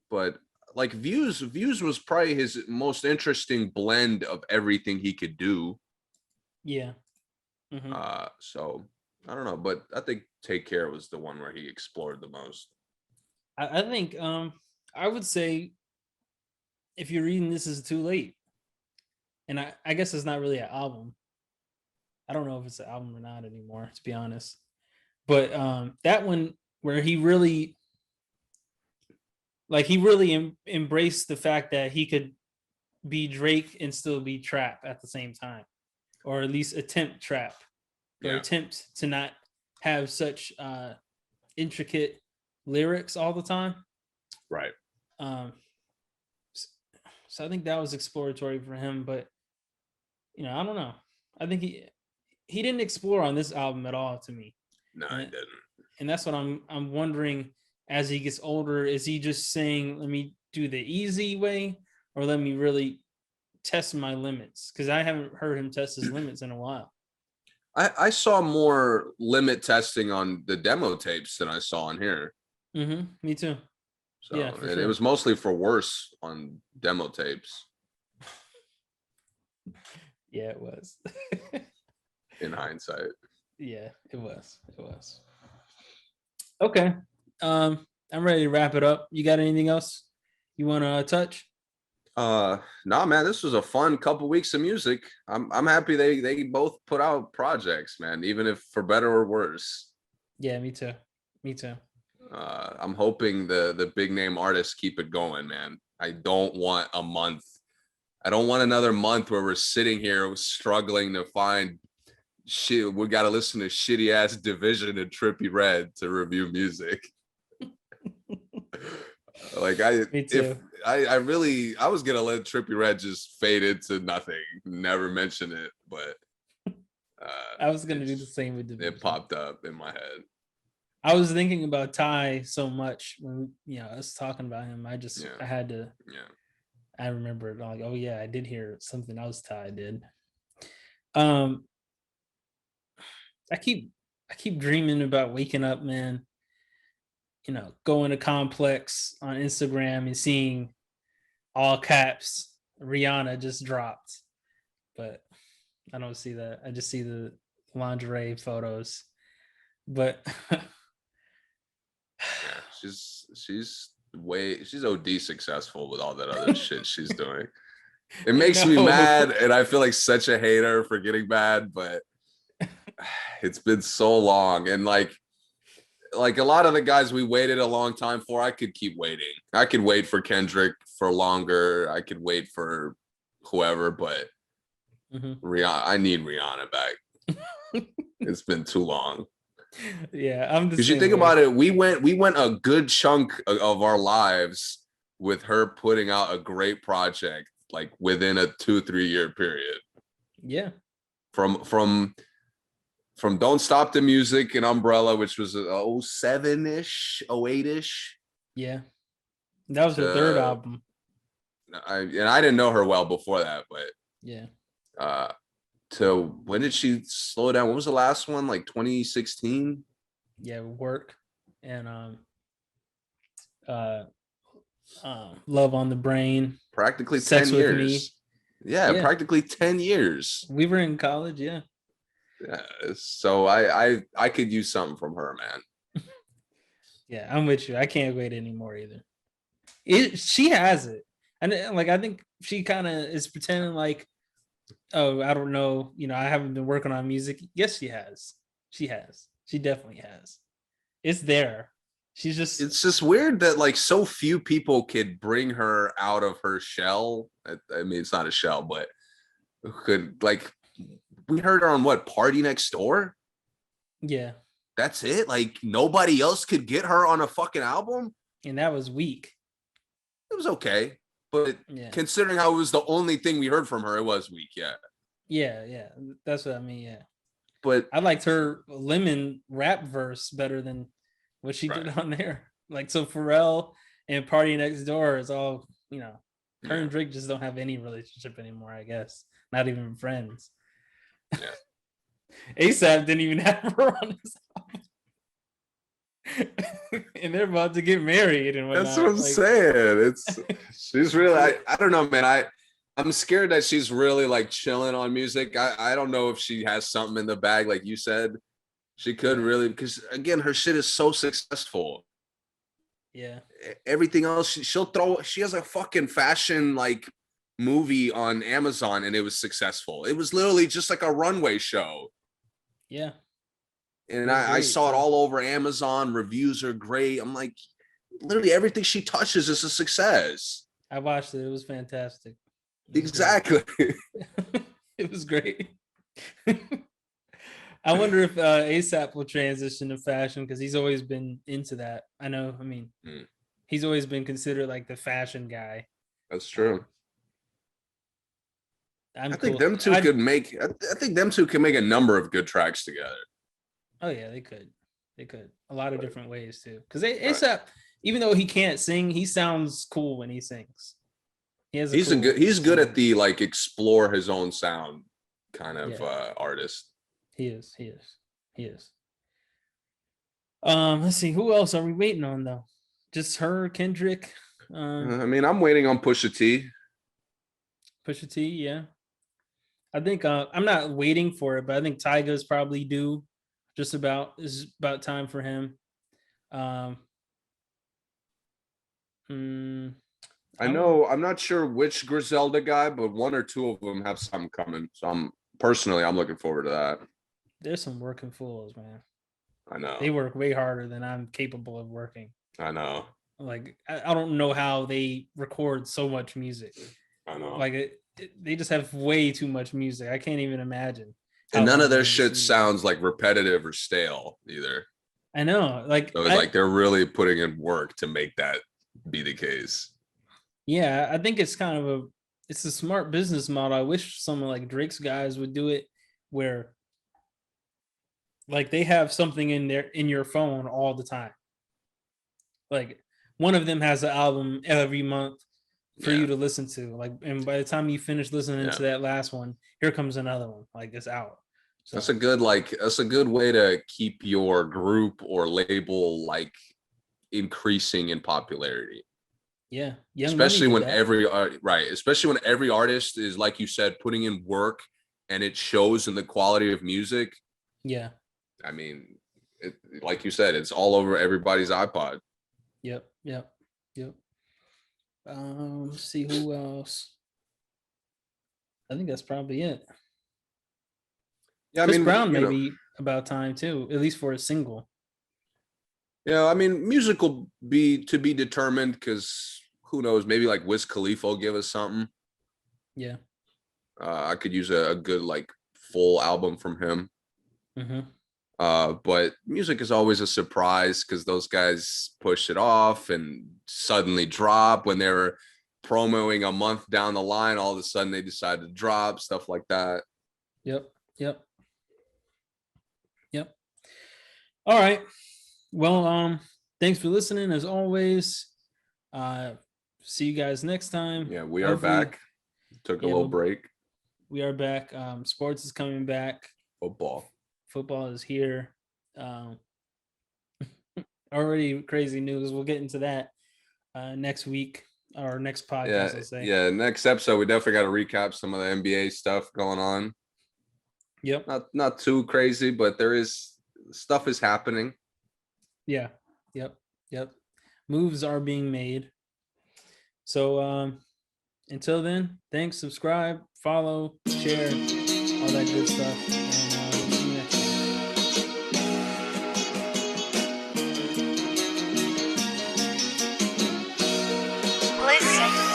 But like Views was probably his most interesting blend of everything he could do. Yeah. Mm-hmm. So I don't know, but I think Take Care was the one where he explored the most. I think I would say if you're reading This Is Too Late, and I guess it's not really an album. I don't know if it's an album or not anymore, to be honest. But that one where he really embraced the fact that he could be Drake and still be trap at the same time, or at least attempt trap, or attempt to not have such intricate lyrics all the time. Right. So I think that was exploratory for him. But I don't know. I think he didn't explore on this album at all to me. No, he didn't. And that's what I'm wondering as he gets older. Is he just saying, let me do the easy way, or let me really test my limits? Because I haven't heard him test his limits in a while. I saw more limit testing on the demo tapes than I saw on here. Me too. So, yeah, and sure. It was mostly for worse on demo tapes. Yeah, it was. In hindsight. Yeah, it was. Okay. I'm ready to wrap it up. You got anything else you want to touch? Nah, man, this was a fun couple weeks of music. I'm happy they both put out projects, man, even if for better or worse. Yeah, me too. I'm hoping the big name artists keep it going, man. I don't want a month. I don't want another month where we're sitting here struggling to find shit. We got to listen to shitty ass Division and Trippie Redd to review music. Like I was gonna let Trippie Redd just fade into nothing, never mention it, but I was gonna do the same with Division. It popped up in my head. I was thinking about Ty so much when us talking about him. I had to. Yeah. I remember it like, oh yeah, I did hear something else Ty did. I keep dreaming about waking up, man. Going to Complex on Instagram and seeing all caps Rihanna just dropped, but I don't see that. I just see the lingerie photos. But yeah, she's OD successful with all that other shit she's doing. It makes me mad, and I feel like such a hater for getting mad, but it's been so long, and like a lot of the guys we waited a long time for, I could keep waiting. I could wait for Kendrick for longer. I could wait for whoever, but Rihanna, I need Rihanna back. It's been too long. Yeah, I'm because you think about it, we went a good chunk of our lives with her putting out a great project like within a 2-3 year period. Yeah. From Don't Stop the Music and Umbrella, which was 07-ish, 08-ish. Yeah. That was her third album. I didn't know her well before that, but yeah. To when did she slow down? What was the last one? Like 2016? Yeah, Work and Love on the Brain. Practically Sex 10 years. Yeah, practically 10 years. We were in college, yeah. Yeah, so I could use something from her, man. Yeah, I'm with you. I can't wait anymore either. She has it. And like I think she kind of is pretending like, oh, I don't know, I haven't been working on music. Yes, she has. She definitely has. It's there. It's just weird that like so few people could bring her out of her shell. I mean, it's not a shell, but could like, we heard her on what, Party Next Door? Yeah. That's it? Like nobody else could get her on a fucking album? And that was weak. It was okay. But considering how it was the only thing we heard from her, it was weak, yeah. Yeah. That's what I mean, yeah. But I liked her Lemon rap verse better than what she did on there. Like, so Pharrell and Party Next Door is all, her and Drake just don't have any relationship anymore, I guess. Not even friends. Yeah. ASAP didn't even have her on his album. And they're about to get married and whatnot. That's what I'm saying. She's really, I don't know, man. I'm scared that she's really like chilling on music. I don't know if she has something in the bag, like you said. She could really, because again, her shit is so successful. Yeah. Everything else, she has a fucking fashion like movie on Amazon and it was successful. It was literally just like a runway show. Yeah. And I saw it all over Amazon. Reviews are great. I'm like, literally everything she touches is a success. I watched it. It was fantastic. Exactly. It was great. I wonder if ASAP will transition to fashion because he's always been into that. I know. I mean, he's always been considered like the fashion guy. That's true. I'm I think cool. them two could make. I think them two can make a number of good tracks together. Oh yeah, they could. They could a lot of different ways too. Because ASAP, even though he can't sing, he sounds cool when he sings. He has He's good at the like explore his own sound kind of artist. He is. He is. He is. Let's see. Who else are we waiting on though? Just her, Kendrick. I mean, I'm waiting on Pusha T. Pusha T, yeah. I think I'm not waiting for it, but I think Tyga's probably due. Just about is about time for him. I know I'm not sure which Griselda guy, but one or two of them have something coming. So I'm looking forward to that. There's some working fools, man. I know. They work way harder than I'm capable of working. I know. Like I don't know how they record so much music. I know. Like they just have way too much music. I can't even imagine. And none of their shit sounds like repetitive or stale either. I know. Like, so like they're really putting in work to make that be the case. Yeah, I think it's kind of it's a smart business model. I wish someone like Drake's guys would do it where like they have something in your phone all the time. Like one of them has an album every month for you to listen to. Like, and by the time you finish listening to that last one, here comes another one. Like it's out. So that's a good way to keep your group or label like increasing in popularity. Yeah. Especially when every artist is, like you said, putting in work and it shows in the quality of music. Yeah. I mean, like you said, it's all over everybody's iPod. Yep. Let's see who else. I think that's probably it. Yeah, Chris Brown may be about time too, at least for a single. Yeah, I mean, music will be to be determined because who knows? Maybe like Wiz Khalifa will give us something. Yeah, I could use a good like full album from him. But music is always a surprise because those guys push it off and suddenly drop when they were promoting a month down the line. All of a sudden, they decide to drop stuff like that. Yep. All right. Well, thanks for listening as always. See you guys next time. Yeah, we are back. Took a little break. We are back. Sports is coming back. Football is here. Already crazy news. We'll get into that next week or next podcast. I'll say. Yeah, next episode we definitely got to recap some of the NBA stuff going on. Yep. Not too crazy, but stuff is happening. Yeah. Yep. Moves are being made. So until then, thanks, subscribe, follow, share, all that good stuff. And we'll see you next time. Listen.